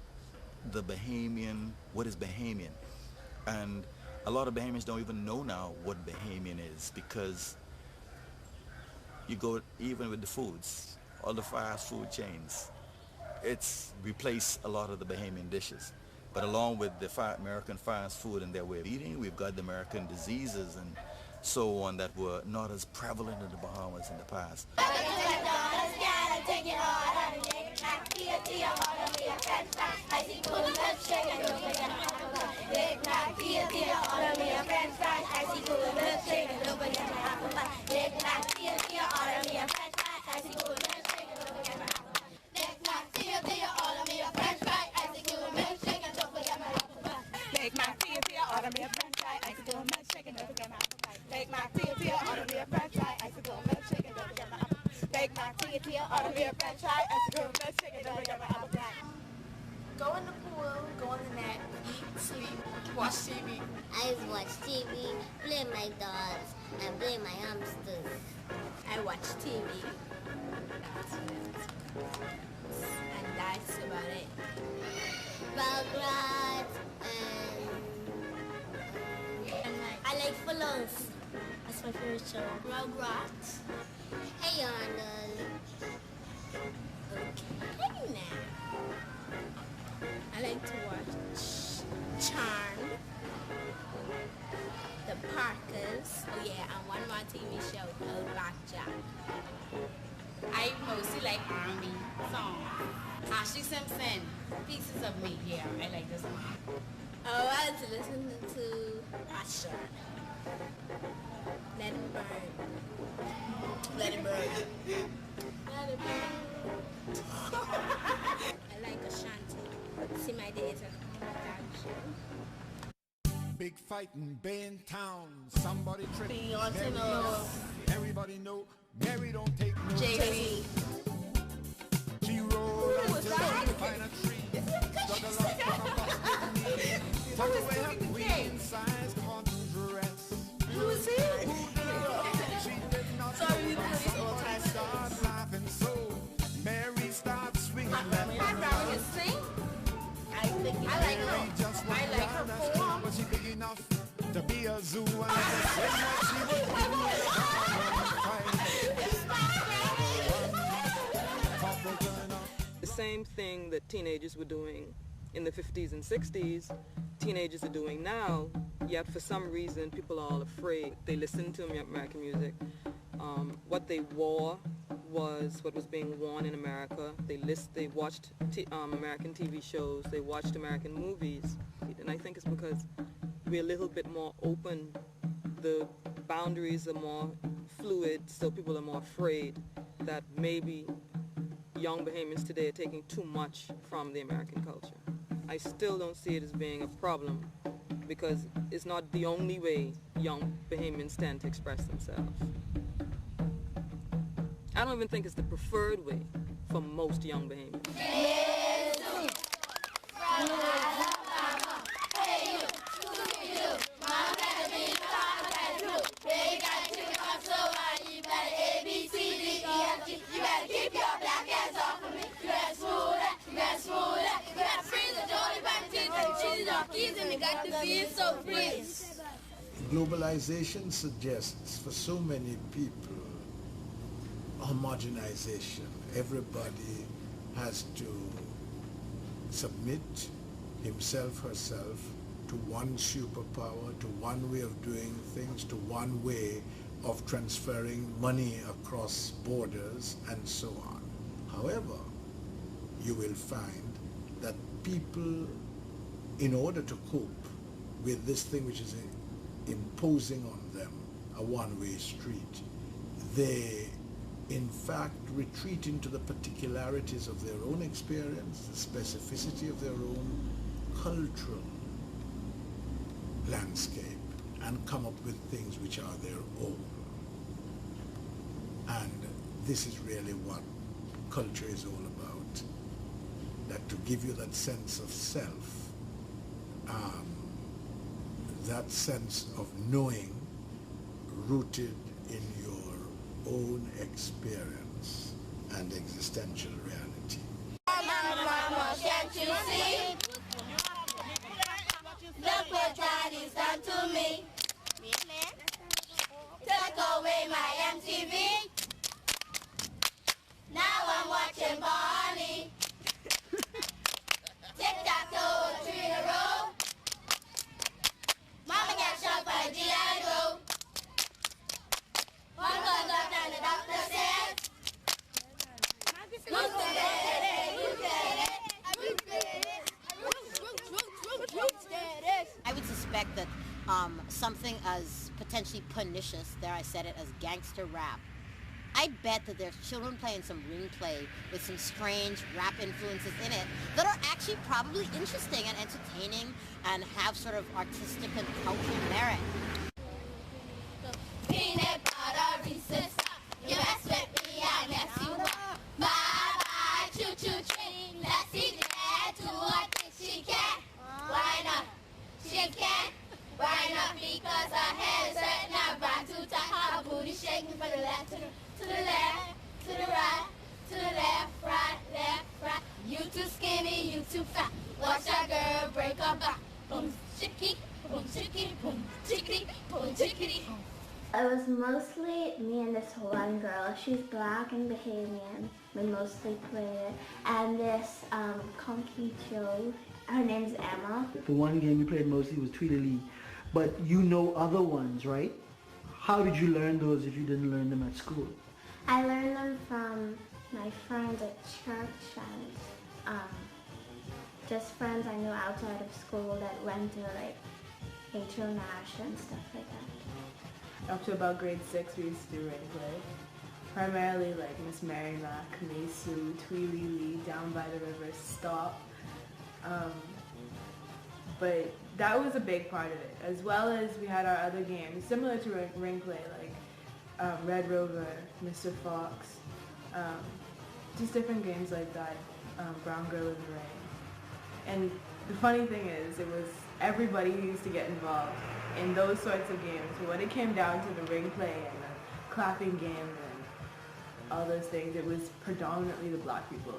the Bahamian, what is Bahamian? And a lot of Bahamians don't even know now what Bahamian is, because you go even with the foods, all the fast food chains. It's replaced a lot of the Bahamian dishes. But along with the American fast food and their way of eating, we've got the American diseases and so on that were not as prevalent in the Bahamas in the past. Take my tea and tea, order me a french fry, ice cream, milkshake, and don't forget my apple pie. Take my tea and tea, order me a french fry, ice cream, milkshake, and don't forget my apple pie. Take my tea and tea, order me a french fry, ice cream, milkshake, and don't forget my apple pie. Go in the pool, go on the net, eat, sleep, watch TV. I watch TV, play my dolls, and play my hamsters. I watch TV. And that's about it. Rugrats and I like Folklore. That's my favorite show. Rugrats. Hey Arnold. Okay now. I like to watch Charmed, The Parkers. Oh yeah, and one more TV show called Blackjack. I mostly like R&B songs. Ashley Simpson, Pieces of Me. Yeah, I like this one. Oh, I like to listen to Usher. Let it burn. Let it burn. Let it burn. I like Ashanti. See my days at home. Big fight in Bain Town. Somebody tripped. Beyonce knows. Everybody know Mary don't take no JB. She rolled until she find a tree. Struggle up from a busted knee. Tuck away her queen-size cotton dress. Who is he? She did not Sorry, we know play this all time. start laughing, so Mary started swinging that My grandma can sing. I like her. Mary just I like her went poem. but she big enough to be a zoo and let us say what she would do. The same thing that teenagers were doing in the 50s and 60s, teenagers are doing now, yet for some reason people are all afraid. They listen to American music. What they wore was what was being worn in America. They watched American TV shows, they watched American movies, and I think it's because we're a little bit more open. The boundaries are more fluid, so people are more afraid that maybe young Bahamians today are taking too much from the American culture. I still don't see it as being a problem because it's not the only way young Bahamians tend to express themselves. I don't even think it's the preferred way for most young Bahamians. Globalization suggests for so many people homogenization. Everybody has to submit himself, herself to one superpower, to one way of doing things, to one way of transferring money across borders and so on. However, you will find that people, in order to cope with this thing which is imposing on them a one-way street, they in fact retreat into the particularities of their own experience, the specificity of their own cultural landscape, and come up with things which are their own. And this is really what culture is all about, that to give you that sense of self, that sense of knowing rooted in your own experience and existential reality. Mama, can't you see? Look what daddy's done to me. Took away my MTV. Now I'm watching Barney. Tic-tac-toe, 3 in a row. Mama got shot by G.I. Joe. One gun left and the doctor said, I would suspect that something as potentially pernicious, there I said it, as gangster rap, I bet that there's children playing some Ringplay with some strange rap influences in it that are actually probably interesting and entertaining and have sort of artistic and cultural merit. Peanut butter Reese's. You mess with me, I mess you up. Bye-bye, choo-choo train. Let's see that to what think she can. Why not? She can. Why not? Because her head is hurt now. Back too tight. Her booty shaking from the left to the left, to the right, to the left, right. You too skinny, you too fat. Watch that girl break her back. Boom, chicky, boom, chicky, boom, chickity, boom, chickity. It was mostly me and this one girl. She's black and Bahamian. We mostly played it. And this Conky Joe, her name's Emma. The one game we played mostly was Tweedledee. But you know other ones, right? How did you learn those if you didn't learn them at school? I learned them from my friends at church and just friends I knew outside of school that went to like H.O. Nash and stuff like that. Up to about grade 6 we used to do Ringplay. Primarily like Miss Merrimack, Mesu, Tweedledee, Down by the River, Stop. But that was a big part of it, as well as we had our other games, similar to Ringplay, like Red Rover, Mr. Fox, just different games like that, Brown Girl in the Rain. And the funny thing is, it was everybody who used to get involved in those sorts of games. So when it came down to the Ringplay and the clapping game and all those things, it was predominantly the black people.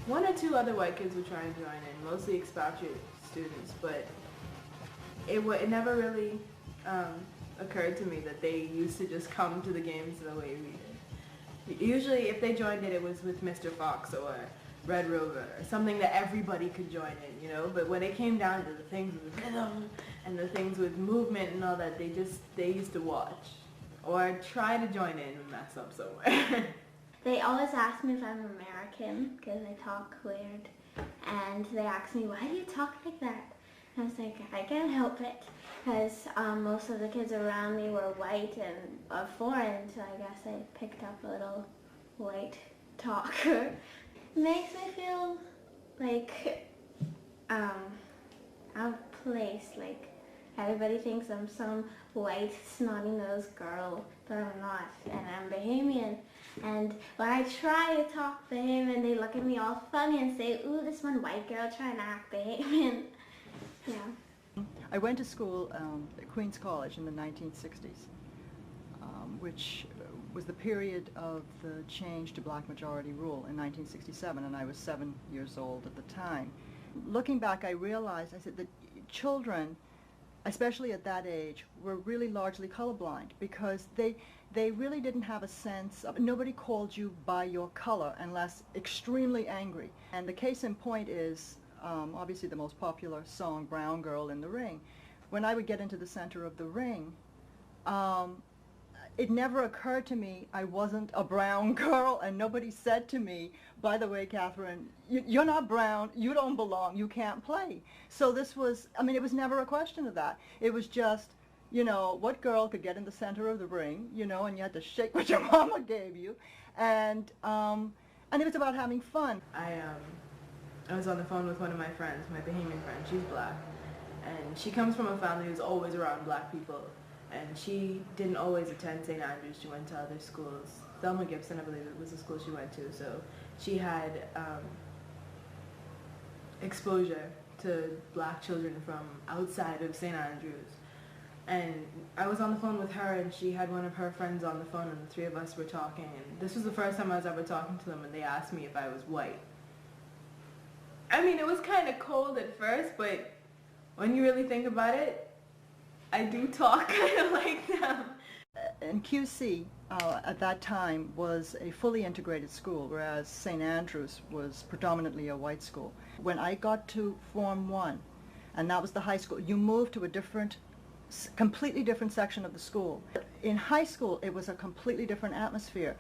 1 or 2 other white kids would try and join in, mostly expatriate students, but it never really occurred to me that they used to just come to the games the way we did. Usually if they joined it, it was with Mr. Fox or Red Rover, or something that everybody could join in, you know? But when it came down to the things with rhythm and the things with movement and all that, they used to watch or try to join in and mess up somewhere. They always ask me if I'm American because I talk weird, and they ask me, why do you talk like that? And I was like, I can't help it, because most of the kids around me were white and foreign, so I guess I picked up a little white talker. It makes me feel like out of place, like everybody thinks I'm some white snotty-nosed girl, but I'm not, and I'm Bahamian. And when I try to talk Bahamian, they look at me all funny and say, ooh, this one white girl trying to act Bahamian. Yeah. I went to school at Queen's College in the 1960s, which was the period of the change to black majority rule in 1967, and I was 7 years old at the time. Looking back, I realized, I said that children, especially at that age, were really largely colorblind because they really didn't have a sense of, nobody called you by your color unless extremely angry. And the case in point is obviously the most popular song, Brown Girl in the Ring. When I would get into the center of the ring, it never occurred to me I wasn't a brown girl, and nobody said to me, by the way, Catherine, you're not brown, you don't belong, you can't play. So this was, I mean, it was never a question of that. It was just, you know, what girl could get in the center of the ring, you know, and you had to shake what your mama gave you, and it was about having fun. I was on the phone with one of my friends, my Bahamian friend. She's black, and she comes from a family who's always around black people, and she didn't always attend St. Andrews. She went to other schools. Thelma Gibson, I believe it was the school she went to, so she had exposure to black children from outside of St. Andrews. And I was on the phone with her, and she had one of her friends on the phone, and the three of us were talking, and this was the first time I was ever talking to them, and they asked me if I was white. I mean, it was kind of cold at first, but when you really think about it, I do talk kind of like them. And QC at that time was a fully integrated school, whereas St. Andrews was predominantly a white school. When I got to Form 1, and that was the high school, you moved to a different, completely different section of the school. In high school, it was a completely different atmosphere.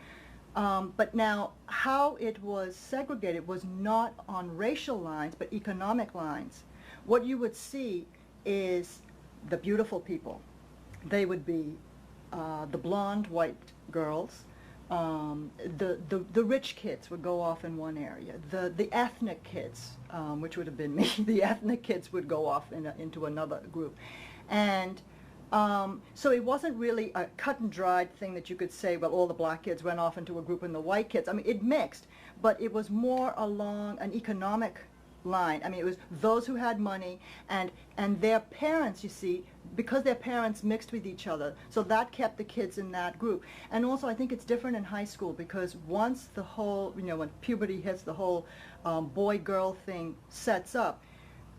But now, how it was segregated was not on racial lines, but economic lines. What you would see is the beautiful people. They would be the blonde white girls. The rich kids would go off in one area. The ethnic kids, which would have been me, the ethnic kids would go off into another group. And so it wasn't really a cut and dried thing that you could say, well, all the black kids went off into a group and the white kids. I mean, it mixed, but it was more along an economic line. I mean, it was those who had money and their parents, you see, because their parents mixed with each other. So that kept the kids in that group. And also, I think it's different in high school because once the whole, you know, when puberty hits, the whole boy-girl thing sets up.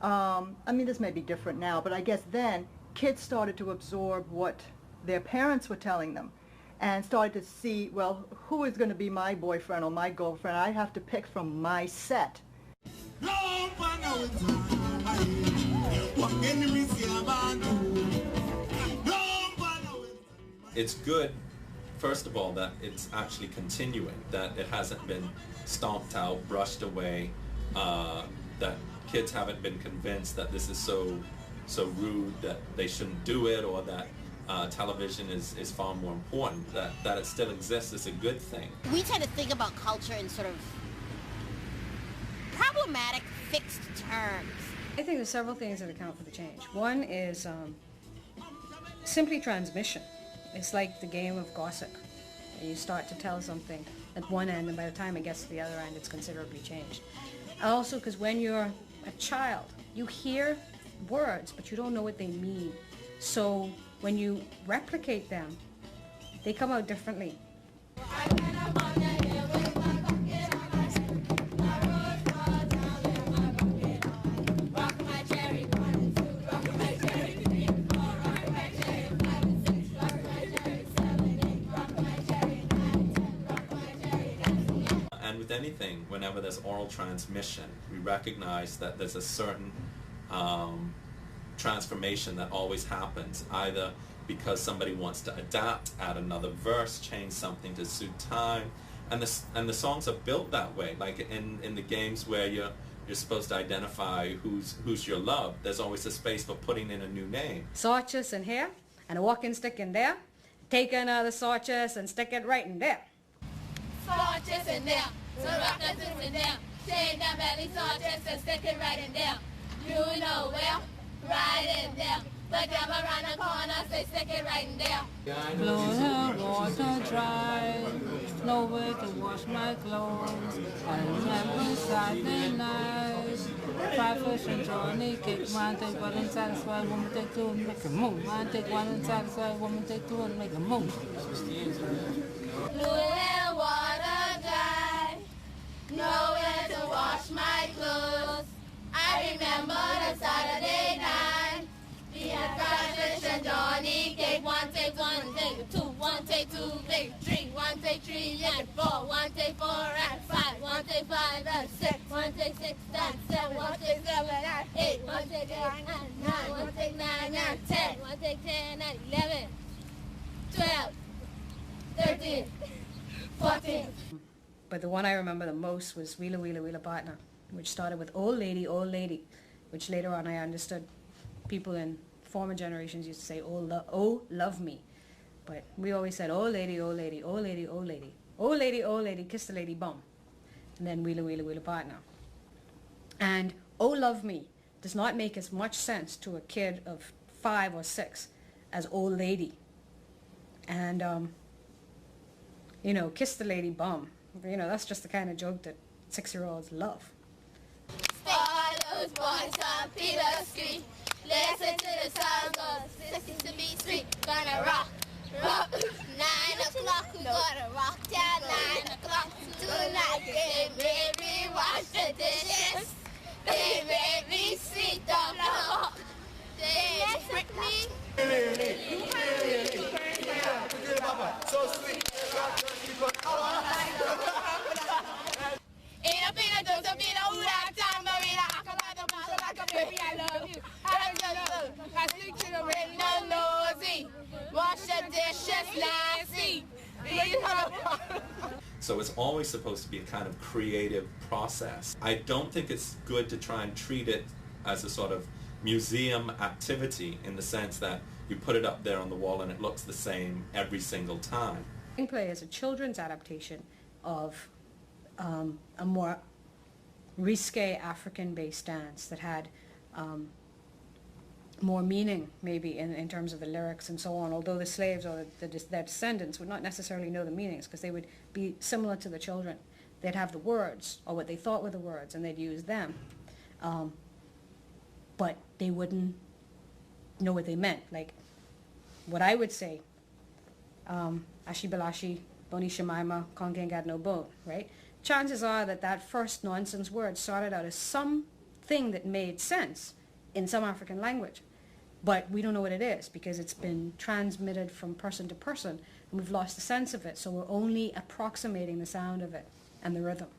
I mean, this may be different now, but I guess then kids started to absorb what their parents were telling them and started to see, well, who is going to be my boyfriend or my girlfriend? I have to pick from my set. It's good, first of all, that it's actually continuing, that it hasn't been stomped out, brushed away, that kids haven't been convinced that this is so rude that they shouldn't do it, or that television is far more important. That it still exists is a good thing. We tend to think about culture in sort of problematic, fixed terms. I think there's several things that account for the change. One is simply transmission. It's like the game of gossip. You start to tell something at one end, and by the time it gets to the other end, it's considerably changed. Also, because when you're a child, you hear words, but you don't know what they mean. So when you replicate them, they come out differently. anything, whenever there's oral transmission, we recognize that there's a certain transformation that always happens, either because somebody wants to adapt, add another verse, change something to suit time, and the songs are built that way. Like in the games where you're supposed to identify who's your love, there's always a space for putting in a new name. Sawchus in here, and a walking stick in there. Take another sawchus and stick it right in there. Sawchus in there, so rock us in there. Shave that belly sawchus and stick it right in there. You know where? Right in there. But them around the corner say stick it right in there. Blow the water dry, nowhere to wash my clothes. I remember Saturday night, fried fish and Johnny cake. Man take one and satisfy, woman take two and make a move. Man take one and satisfy, woman take two and make a move. Blue and water dry, nowhere to wash my clothes. I remember the Saturday night. We had fried fish and Johnny cake. One take two, one take two, take three, one take three and four, one take four and five, one take five and six, one take six and seven, one take seven and eight, one take eight and nine, one take nine and 10, one take 10 and 11, 12, 13, 14. But the one I remember the most was Wheeler Wheeler Wheeler Partner, which started with old lady, which later on I understood people in former generations used to say, oh, love me. But we always said, oh lady, oh lady, oh lady, oh lady. Oh lady, oh lady, kiss the lady bum. And then Wheeler Wheeler Wheeler Partner. And oh love me does not make as much sense to a kid of 5 or 6 as old lady. And, you know, kiss the lady bum. You know, that's just the kind of joke that 6-year-olds love. All those boys on Peter Street, listen to the song goes, listen to me sweet, gonna rock, rock. 9 o'clock, we gonna rock till 9 o'clock. Tonight they made me wash the dishes, they made me sweep the floor, they tricked me. So sweet. Baby, I love you. I love you. I stick to the window nosy. Wash the dishes nasty. So it's always supposed to be a kind of creative process. I don't think it's good to try and treat it as a sort of museum activity in the sense that you put it up there on the wall and it looks the same every single time. Ringplay is a children's adaptation of a more risque African-based dance that had more meaning maybe in terms of the lyrics and so on, although the slaves or their descendants would not necessarily know the meanings because they would be similar to the children. They'd have the words or what they thought were the words and they'd use them, but they wouldn't know what they meant. Like what I would say, Ashi Balashi, Boni Shemaima, Kongen got no bone, right? Chances are that first nonsense word started out as something that made sense in some African language. But we don't know what it is because it's been transmitted from person to person and we've lost the sense of it. So we're only approximating the sound of it and the rhythm.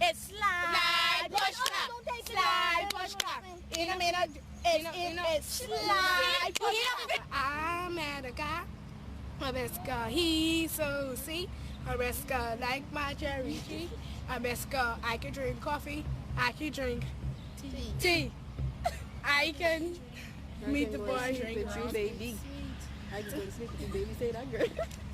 It's slide, push clap, slide, push clap. In a minute, it's slide, push clap. I met a guy, a best guy, he's so sweet. A best guy like my cherry tree. A best guy, I can drink coffee, I can drink tea. I can meet the boy, drink baby. I can go to sleep with the baby, say that girl.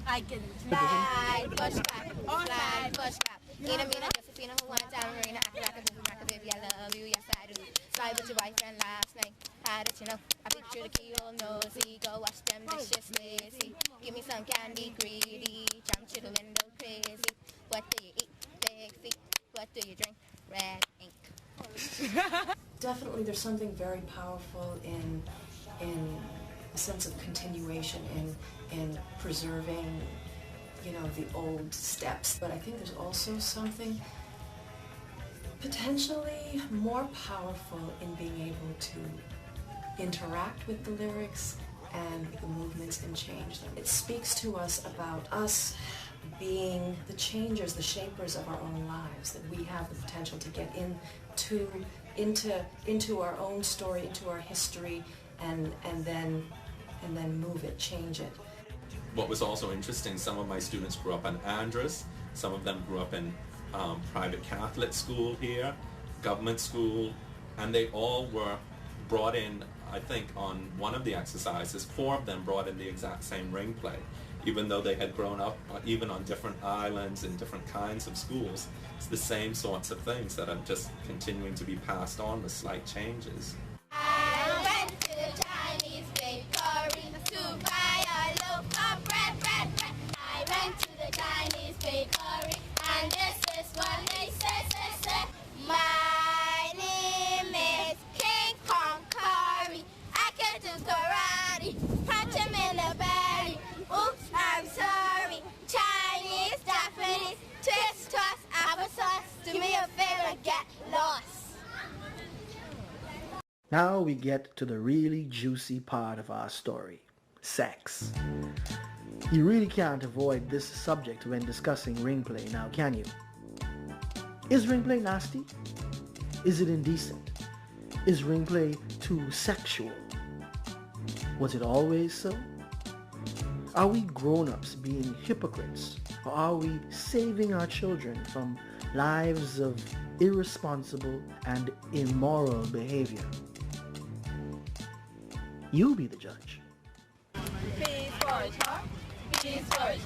I can slide, push clap, slide, push clap. In a minute, Josephina, who wants to marina, act like a baby, I love you, yes I do. Slide with your boyfriend last night, how did you know? I picture the keyhole nosy, go wash them dishes lazy. Give me some candy greedy, jump to the window crazy. What do you eat? Big feet. What do you drink? Red ink. Definitely there's something very powerful in a sense of continuation, in preserving, you know, the old steps. But I think there's also something potentially more powerful in being able to interact with the lyrics and the movements and change them. It speaks to us about us being the changers, the shapers of our own lives, that we have the potential to get into our own story, into our history, and then move it, change it. What was also interesting, some of my students grew up in Andros, some of them grew up in private Catholic school here, government school, and they all were brought in, I think on one of the exercises, 4 of them brought in the exact same ring play. Even though they had grown up even on different islands in different kinds of schools, it's the same sorts of things that are just continuing to be passed on with slight changes. I went to the Chinese bakery to buy a loaf of bread. I went to the Chinese bakery, and this is what they said. My name is King Kong Curry. I can do karate, punch him in the belly. Oops, I'm sorry. Chinese, Japanese, twist, toss, applesauce. Do me a favor, get lost. Now we get to the really juicy part of our story, sex. You really can't avoid this subject when discussing ring play now, can you? Is ring play nasty? Is it indecent? Is ring play too sexual? Was it always so? Are we grown-ups being hypocrites, or are we saving our children from lives of irresponsible and immoral behavior? You be the judge. Peace porridge, huh? Peace porridge,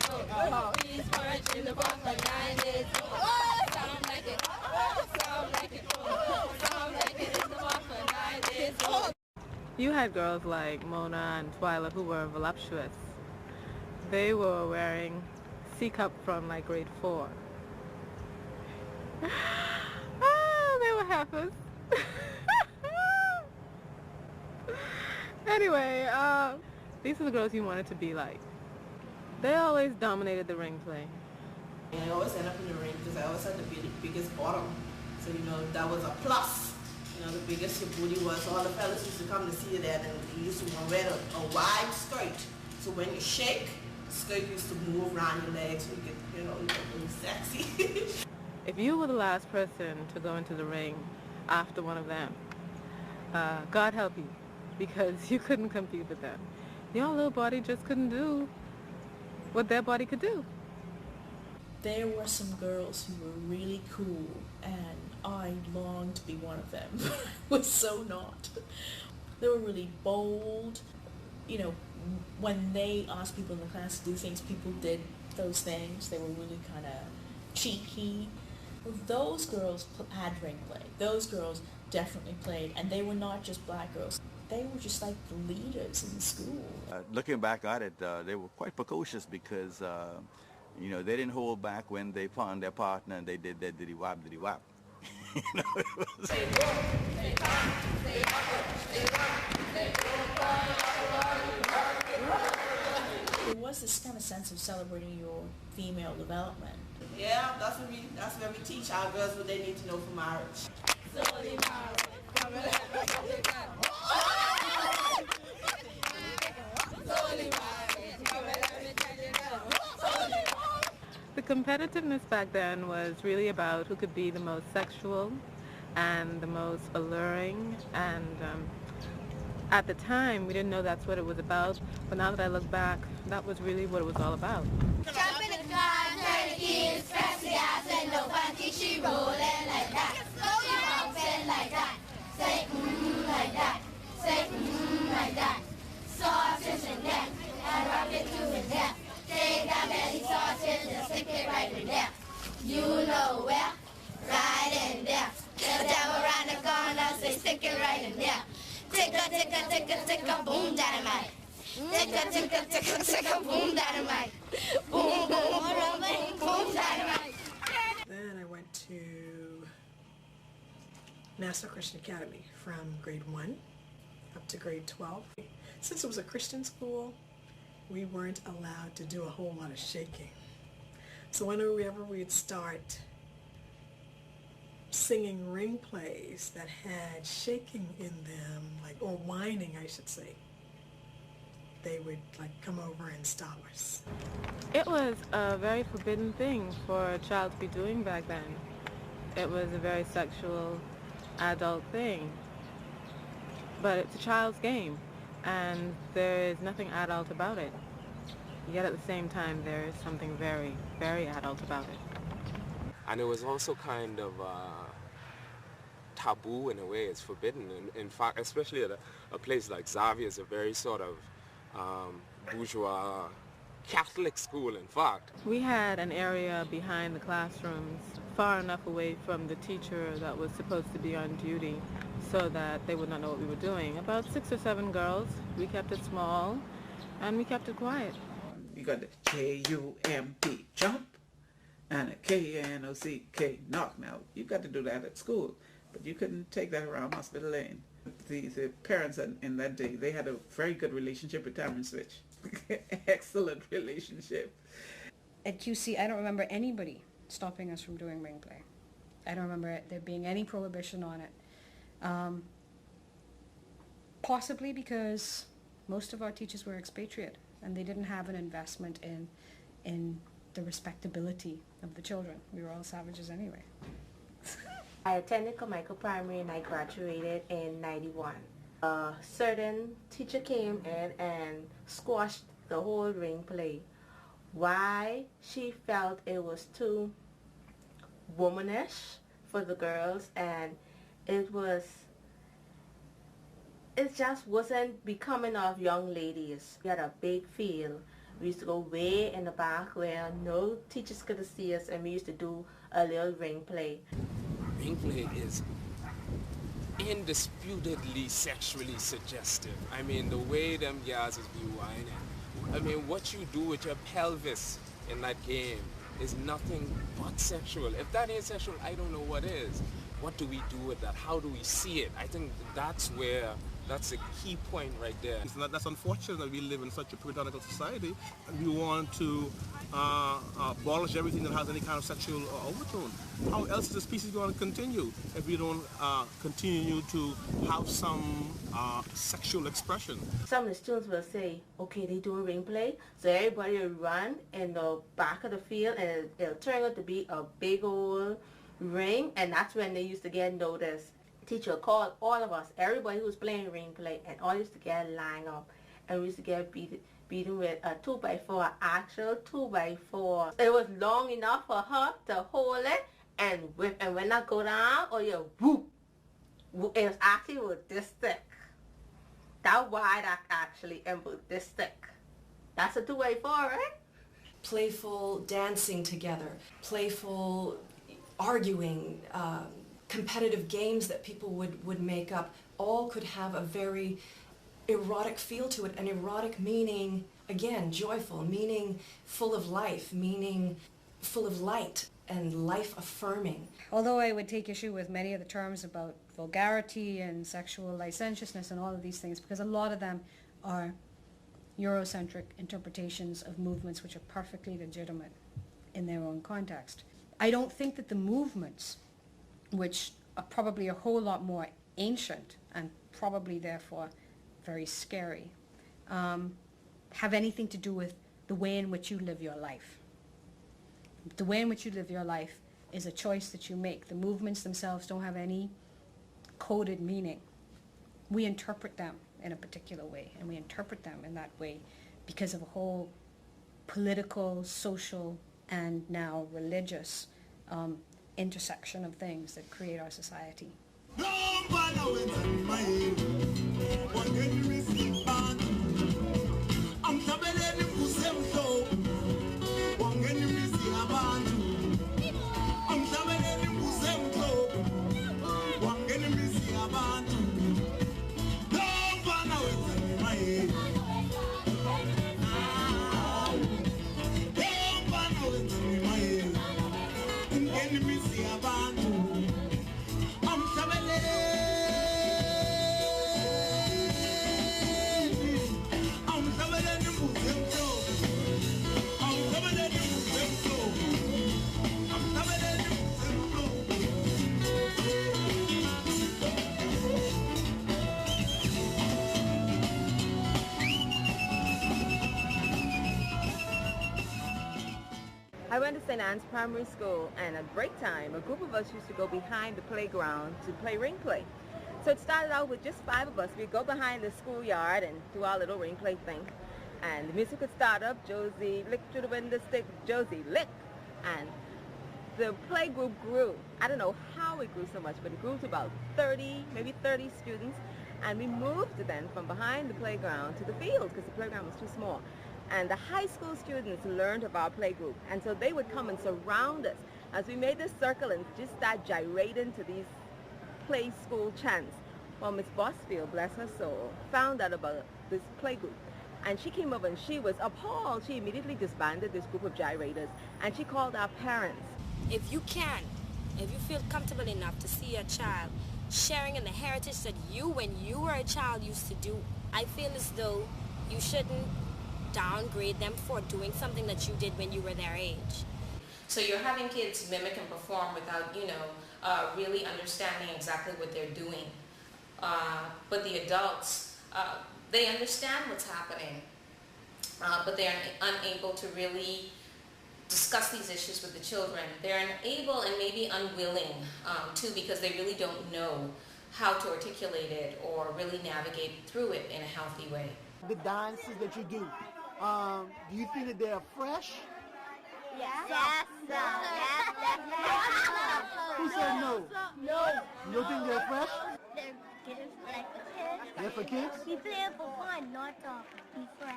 peace porridge in the box like 90s. Sound like it, sound like it, sound like it in the box like 90s. You had girls like Mona and Twyla who were voluptuous. They were wearing C-cup from like grade 4. They were heifers. Anyway, these are the girls you wanted to be like. They always dominated the ring play. I always end up in the ring because I always had to be the biggest bottom. So, that was a plus. The biggest your booty was. All the fellas used to come to see you there, and you used to wear a wide skirt. So when you shake, the skirt used to move around your legs so you could, look really sexy. If you were the last person to go into the ring after one of them, God help you, because you couldn't compete with them. Your little body just couldn't do what their body could do. There were some girls who were really cool, and I longed to be one of them, but I was so not. They were really bold. When they asked people in the class to do things, people did those things. They were really kind of cheeky. Those girls had ring play. Those girls definitely played, and they were not just black girls. They were just like the leaders in the school. Looking back at it, they were quite precocious because, they didn't hold back when they found their partner and they did their diddy-wop, diddy-wop. There was this kind of sense of celebrating your female development. Yeah, that's what we teach our girls what they need to know for marriage. The competitiveness back then was really about who could be the most sexual and the most alluring, and at the time we didn't know that's what it was about, but now that I look back, that was really what it was all about. Jump in the car, turn the keys, press the gas, and no funky, she rollin' like that. She bouncing like that. Say like that. Say like that. Sausage and neck, and rock it to the death. Take that belly sausage and stick it right in there. You know where? Right in there. The devil around the corner, say stick it right in there. Ticka, ticka, ticka, ticka, boom, dynamite. Ticka, ticka, ticka, ticka, boom, dynamite. Boom, boom, boom, boom, boom, dynamite. Then I went to Nassau Christian Academy from grade 1 up to grade 12. Since it was a Christian school, we weren't allowed to do a whole lot of shaking. So whenever we'd start singing ring plays that had shaking in them, or whining, I should say, they would like come over and stop us. It was a very forbidden thing for a child to be doing back then. It was a very sexual, adult thing. But it's a child's game, and there is nothing adult about it. Yet at the same time, there is something very, very adult about it. And it was also kind of taboo in a way. It's forbidden. In fact, especially at a place like Xavier, is a very sort of bourgeois Catholic school, in fact. We had an area behind the classrooms, far enough away from the teacher that was supposed to be on duty, so that they would not know what we were doing. About 6 or 7 girls. We kept it small, and we kept it quiet. You got the J-U-M-P, jump, and a K-N-O-C-K, knock. Now, you got to do that at school, but you couldn't take that around Hospital Lane. The parents in that day, they had a very good relationship with Tamron Switch. Excellent relationship. At QC, I don't remember anybody stopping us from doing Ringplay. I don't remember there being any prohibition on it. Possibly because most of our teachers were expatriate, and they didn't have an investment in the respectability of the children. We were all savages anyway. I attended Carmichael Primary and I graduated in 91. A certain teacher came in and squashed the whole Ringplay. Why? She felt it was too womanish for the girls, and it just wasn't becoming of young ladies. We had a big field. We used to go way in the back where no teachers could see us, and we used to do a little Ringplay. Ringplay is indisputably sexually suggestive. I mean, the way them guys is be whining. I mean, what you do with your pelvis in that game is nothing but sexual. If that ain't sexual, I don't know what is. What do we do with that? How do we see it? I think that's a key point right there. That's unfortunate that we live in such a puritanical society, and we want to abolish everything that has any kind of sexual overtone. How else is the species going to continue if we don't continue to have some sexual expression? Some of the students will say, okay, they doing Ringplay, so everybody will run in the back of the field, and it'll turn out to be a big old ring, and that's when they used to get noticed. Teacher called all of us, everybody who was playing Ringplay, and all used to get lined up, and we used to get beaten with a 2x4, actual 2x4. It was long enough for her to hold it and whip, and when I go down, or you whoop, it was actually with this thick. That wide actually, and with this thick. That's a 2x4, right? Playful dancing together, playful arguing, competitive games that people would make up, all could have a very erotic feel to it. And erotic meaning, again, joyful, meaning full of life, meaning full of light and life affirming. Although I would take issue with many of the terms about vulgarity and sexual licentiousness and all of these things, because a lot of them are Eurocentric interpretations of movements which are perfectly legitimate in their own context. I don't think that the movements, which are probably a whole lot more ancient and probably therefore very scary, have anything to do with the way in which you live your life. The way in which you live your life is a choice that you make. The movements themselves don't have any coded meaning. We interpret them in a particular way, and we interpret them in that way because of a whole political, social, and now religious intersection of things that create our society. I went to St. Anne's Primary School, and at break time, a group of us used to go behind the playground to play ring play. So it started out with just 5 of us. We'd go behind the schoolyard and do our little ring play thing. And the music would start up, Josie, lick through the window stick, Josie, lick. And the play group grew. I don't know how it grew so much, but it grew to about 30, maybe 30 students. And we moved then from behind the playground to the field because the playground was too small. And the high school students learned of our play group. And so they would come and surround us as we made this circle and just start gyrating to these play school chants. Well, Miss Bosfield, bless her soul, found out about this play group. And she came up and she was appalled. She immediately disbanded this group of gyrators. And she called our parents. If you feel comfortable enough to see your child sharing in the heritage that you, when you were a child, used to do, I feel as though you shouldn't downgrade them for doing something that you did when you were their age. So you're having kids mimic and perform without, really understanding exactly what they're doing. But the adults, they understand what's happening, but they're unable to really discuss these issues with the children. They're unable and maybe unwilling to, because they really don't know how to articulate it or really navigate through it in a healthy way. The dances that you do you think that they're fresh? Yes. Yes. Who said no? No. You don't think they're fresh? They're kids, like for kids. They're for kids? We play it for fun, not to be fresh.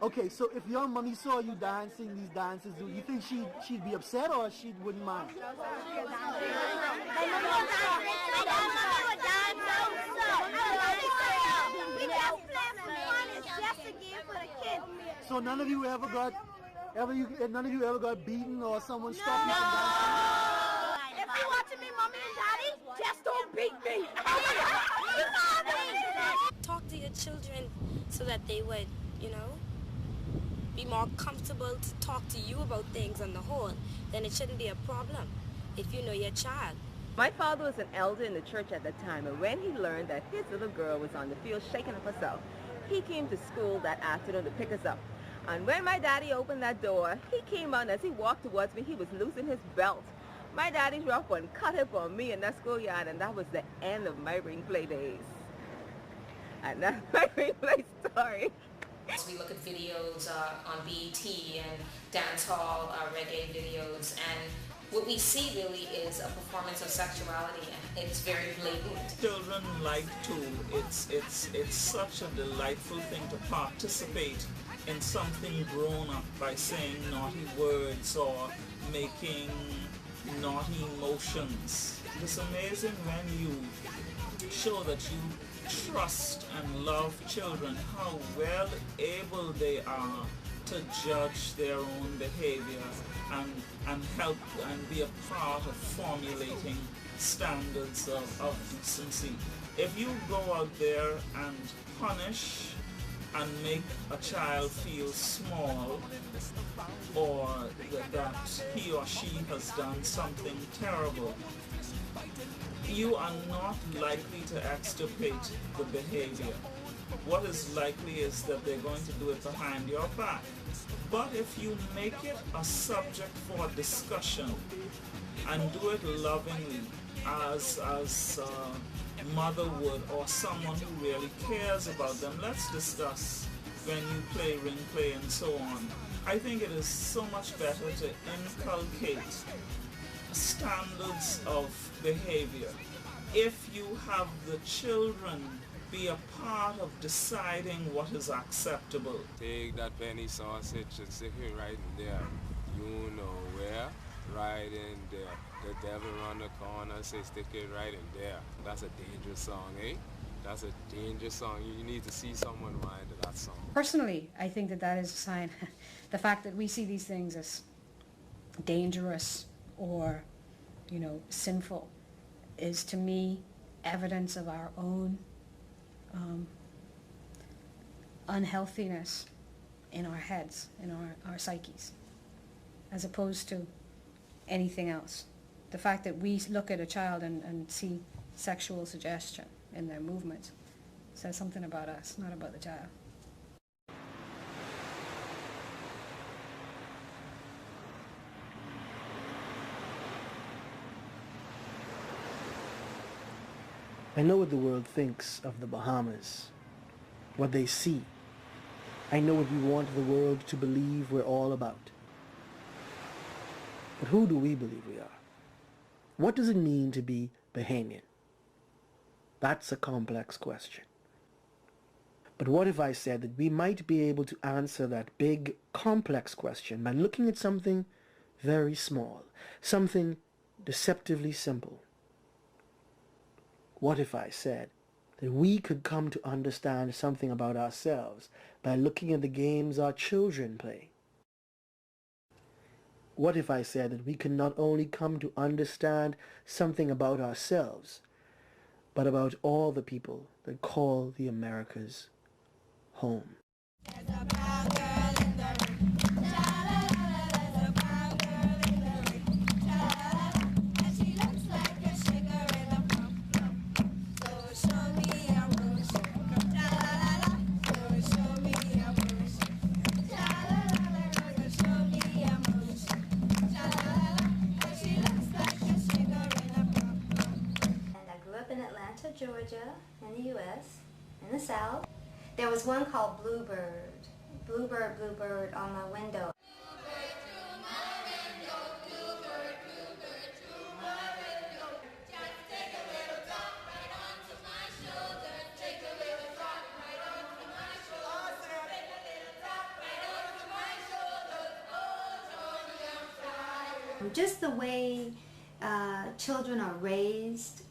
Okay, so if your mommy saw you dancing these dances, do you think she'd be upset or she wouldn't mind? So none of you ever got beaten or someone stopped you from dancing? If you're watching me, mommy and daddy, just don't beat me. Talk to your children so that they would, be more comfortable to talk to you about things on the whole. Then it shouldn't be a problem if you know your child. My father was an elder in the church at the time, and when he learned that his little girl was on the field shaking up herself, he came to school that afternoon to pick us up. And when my daddy opened that door, he came out, and as he walked towards me, he was losing his belt. My daddy dropped one cut up on me in that schoolyard, and that was the end of my ring play days. And that's my ring play story. We look at videos on BET and dance hall reggae videos, and what we see really is a performance of sexuality, and it's very blatant. Children like to. It's such a delightful thing to participate in something grown up by saying naughty words or making naughty motions. It's amazing when you show that you trust and love children, how well able they are to judge their own behavior and help and be a part of formulating standards of decency. If you go out there and punish and make a child feel small or that he or she has done something terrible, you are not likely to extirpate the behavior. What is likely is that they're going to do it behind your back. But if you make it a subject for discussion and do it lovingly, as a mother would or someone who really cares about them, let's discuss when you play ring play and so on. I think it is so much better to inculcate standards of behavior. If you have the children be a part of deciding what is acceptable. Take that penny sausage and stick it right in there. You know where? Right in there. The devil around the corner say stick it right in there. That's a dangerous song, eh? That's a dangerous song. You need to see someone rhyme to that song. Personally, I think that is a sign. The fact that we see these things as dangerous or, sinful is to me evidence of our own unhealthiness in our heads, in our psyches, as opposed to anything else. The fact that we look at a child and see sexual suggestion in their movements says something about us, not about the child. I know what the world thinks of the Bahamas, what they see. I know what we want the world to believe we're all about. But who do we believe we are? What does it mean to be Bahamian? That's a complex question. But what if I said that we might be able to answer that big, complex question by looking at something very small, something deceptively simple? What if I said that we could come to understand something about ourselves by looking at the games our children play? What if I said that we can not only come to understand something about ourselves, but about all the people that call the Americas home? Georgia, in the U.S., in the South. There was one called Bluebird. Bluebird, bluebird on my window. Just the way children are raised,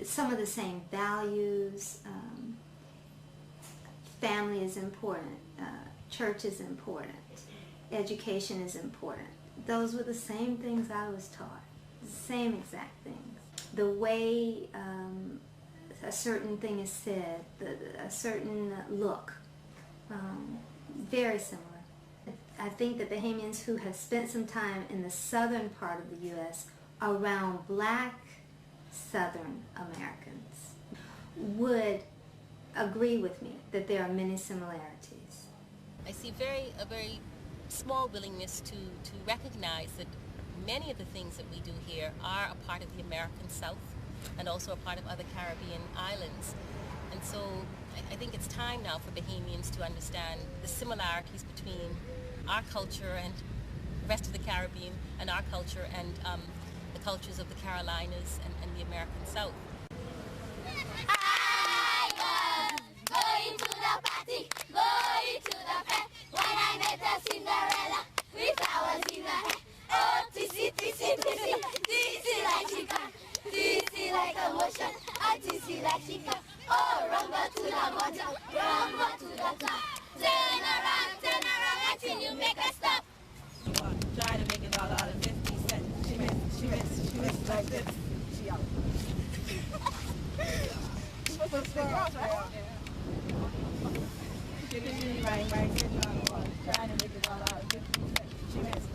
some of the same values. Family is important, church is important, education is important. Those were the same things I was taught, the same exact things. The way a certain thing is said, a certain look, very similar. I think that Bahamians who have spent some time in the southern part of the U.S. around black Southern Americans would agree with me that there are many similarities. I see a very small willingness to recognize that many of the things that we do here are a part of the American South and also a part of other Caribbean islands. And so I think it's time now for Bahamians to understand the similarities between our culture and the rest of the Caribbean and our culture and the cultures of the Carolinas and the American South. I was going to the party, going to the fair, when I met a Cinderella with flowers in her hair. Oh, tissy, tissy, tissy, tissy like chicken, tissy like a motion, oh, tissy like chicken. Oh, rumble to the bottom, rumble to the top. Turn around until you make a stop. Try to make it all out of 50 cents. She missed like this. She out. She was a girl, right? Right. Trying to make it all out of 50 cents.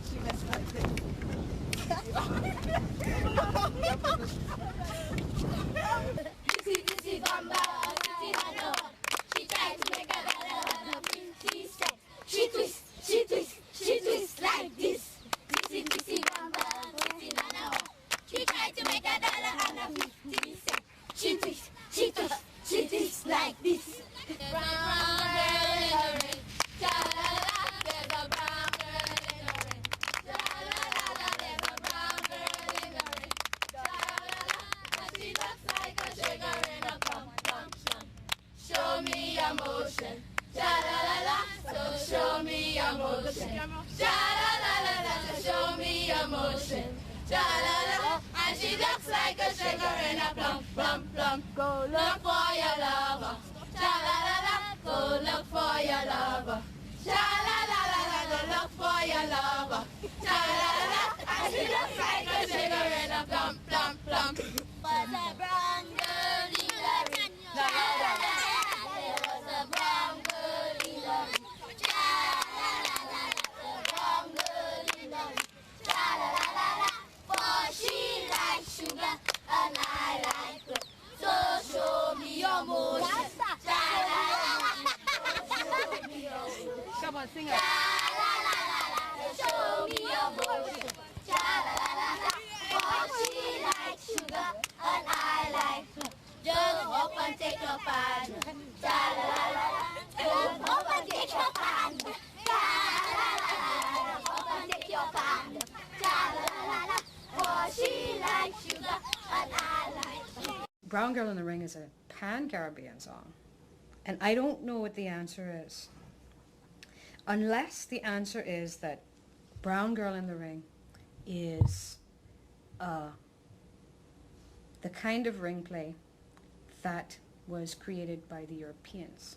She missed like this. This Bamba, she tried to make a dollar on a 50 cents. She twists like this. This Bamba, she tried to make a dollar on a 50 cents. She twists like this. Brown girl in the rain, cha-la-la, there's a brown girl in the rain, cha-la-la, there's a brown girl in the rain, cha-la-la, and she looks like a sugar in a plum. Show me your motion, cha-la-la-la, so show me your motion, cha-la-la-la, so show me your motion, cha-la-la, and she looks like a sugar in a plum. Go look for your lover, cha-la-la-la, go look for your lover, cha-la-la-la, go look for your lover, cha-la-la-la, and she looks like a sugar in a plum. Was a brown girl in the rain, cha-la-la-la, there was a brown girl in the rain, cha-la-la-la, a brown girl in the rain, cha-la-la-la, for she likes sugar and I like her. So show me your motion. Come on, sing it. Show me your motion. For she likes sugar sugar, and I like to just hop and take your pan. Cha-la-la-la-la, just hop and take your pan. Cha-la-la-la-la, hop and take your pan. Cha-la-la-la-la, for she likes sugar, and I like to. Brown Girl in the Ring is a pan-Caribbean song. And I don't know what the answer is. Unless the answer is that Brown Girl in the Ring is the kind of ring play that was created by the Europeans.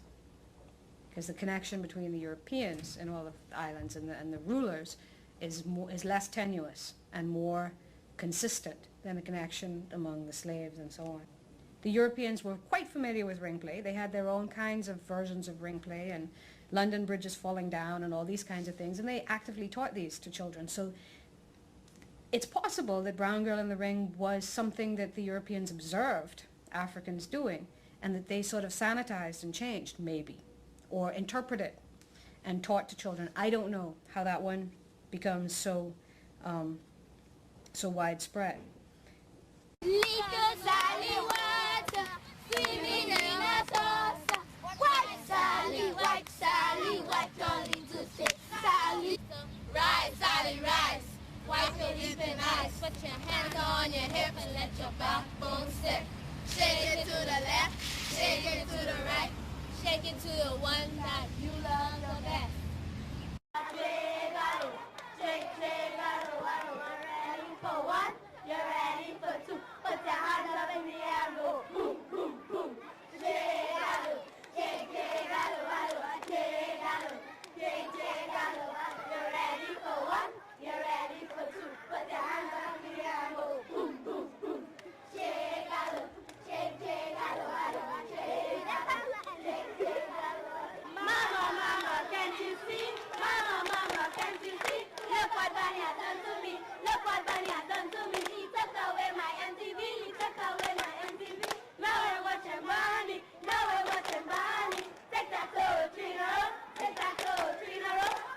Because the connection between the Europeans and all of the islands and the rulers is less tenuous and more consistent than the connection among the slaves and so on. The Europeans were quite familiar with ring play. They had their own kinds of versions of ring play and London bridges falling down and all these kinds of things, and they actively taught these to children. So it's possible that Brown Girl in the Ring was something that the Europeans observed Africans doing and that they sort of sanitized and changed, maybe, or interpreted and taught to children. I don't know how that one becomes so widespread. Little Sally water, swimming in a saucer. White Sally, white turn into six Sally. Rise, Sally, rise. Wipe your weeping eyes. Put your hands on your hip and let your backbone stick. Shake it to the left, shake it to the right. Shake it to the one that you love the best. Shake, ready for one, you're ready for two. Put your hands up in the air and go boom, boom, boom. Shake, you're ready for one, you're ready for two. Put your hands up in the air and go boom, boom, boom. Shake, Mama, mama, can't you see? Mama, can't you see? Look what Bunny has done to me. Look what Bunny has done to me. He took away my MTV. He took away my MTV. Now we're watching Bunny. Now we're watching Bunny. Take that toe, Trina. Take that toe, Trina.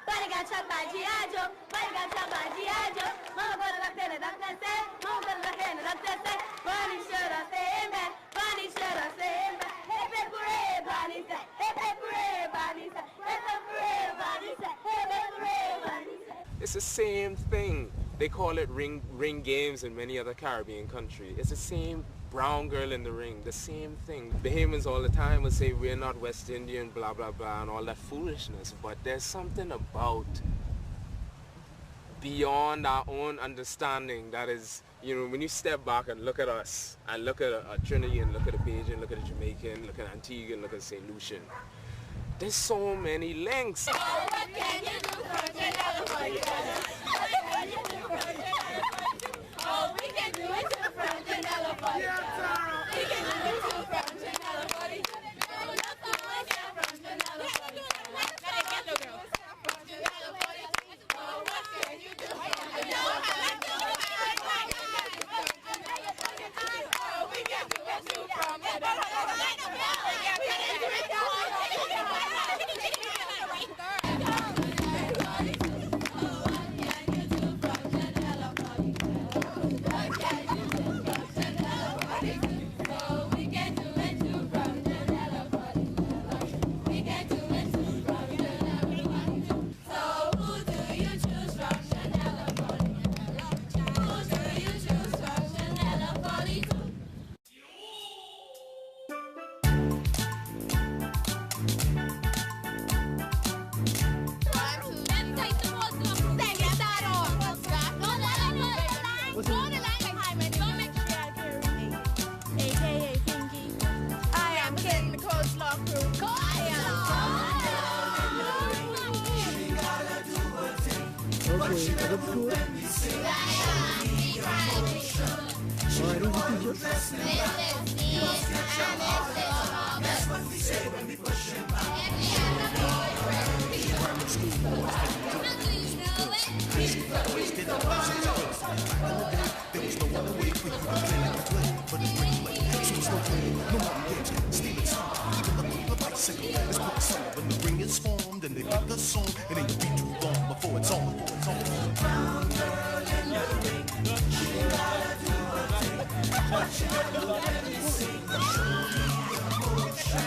Bunny got shot by G.I. Joe. Bunny got shot by G.I. Joe. Mama got a doctor and the doctor said. Mama got a doctor and the doctor said. Bunny should have stayed in bed. Bunny should have stayed in bed. Hey, hey, hooray, Bunny said. Hey, hey, hooray, Bunny said. Hey, hey, hooray, Bunny said. Hey, hey, hooray, Bunny said. It's the same thing. They call it ring games in many other Caribbean countries. It's the same Brown Girl in the Ring, the same thing. Bahamians all the time will say we're not West Indian, blah, blah, blah, and all that foolishness. But there's something about beyond our own understanding that is, you know, when you step back and look at us, and look at a Trinidadian, look at a Bajan, look at a Jamaican, look at Antiguan, look at St. Lucian, there's so many links. What can you do for California? Oh, we can do it too from California. We can do it too from California. Oh, what can you do? Oh, we can do it too from When the ring is formed and they pick the song, it ain't gonna be too long before it's on. Brown girl in the ring, she gotta do her thing. But she never let me sing. Show me emotion.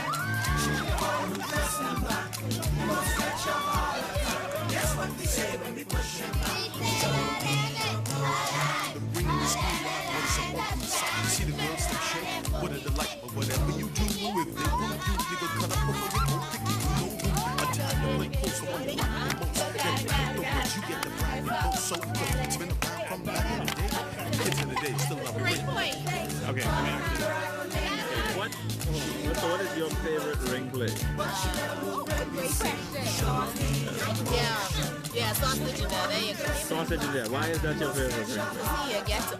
She's the one who dressed in black. You must catch a heart attack. Guess what we say when we push him back. Show me emotion. The ring in the schoolyard wants some more from the side. You see the girls that shake. What a delight. But whatever you do, if they pull you, you go cut up before you go pick you. No room. A time to play close to one you like the most. Then the words you get the pride you both so good. It's been around from back in the day. Kids in the day still love it. Okay, let me ask you. What is your favorite ring play? Yeah, sausage in there. There you go. Sausage in there. Why is that your favorite ring play? See you, get to.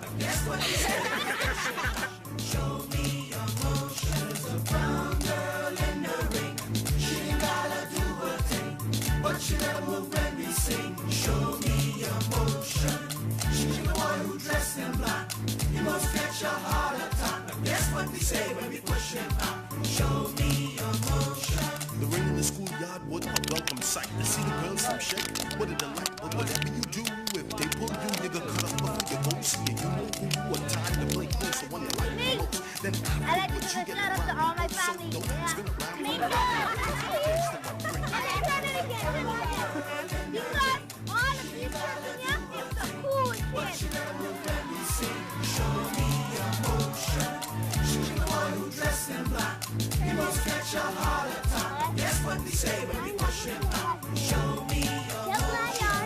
Show me emotion. There's a brown girl in the ring. She ain't gotta do her thing, but she never move when we sing. Show me emotion. She's the one who dressed in black. You must catch a heart attack. Guess what we say when we push him back. Show me emotion. The ring in the schoolyard was a welcome sight. To see the girls some shake, what a delight. But whatever you do, if they pull you, you gonna cut up before you go see it. You know who, what time to play close, the one you like the most. Then I like to give a shout out to all my family. Yeah. Me too. Because all of these children here is the cool kids. Show me emotion. She's the one who dressed in black. You must catch a heart attack. Guess what we say when we push him back. Show me emotion.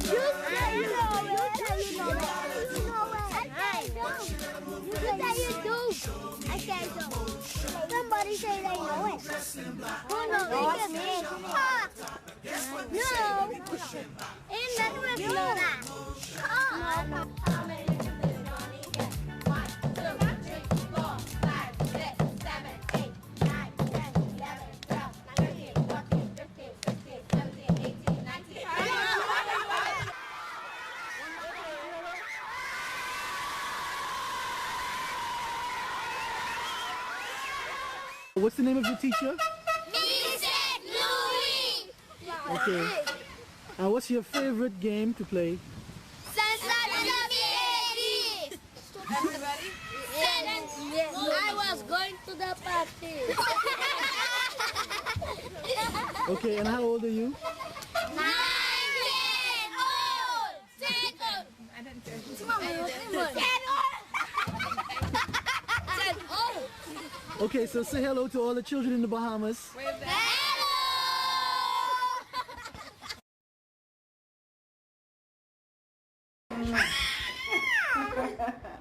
You say you know it. You say you do. I say so. Somebody say they know it. Who knows? They just say, ha! No. Ain't nothing with you that. Ha! What's the name of your teacher? Mrs. Louie. Okay. And what's your favorite game to play? I was going to the party. Okay, and how old are you? 9 years old. 10 old. Okay, so say hello to all the children in the Bahamas. Hello.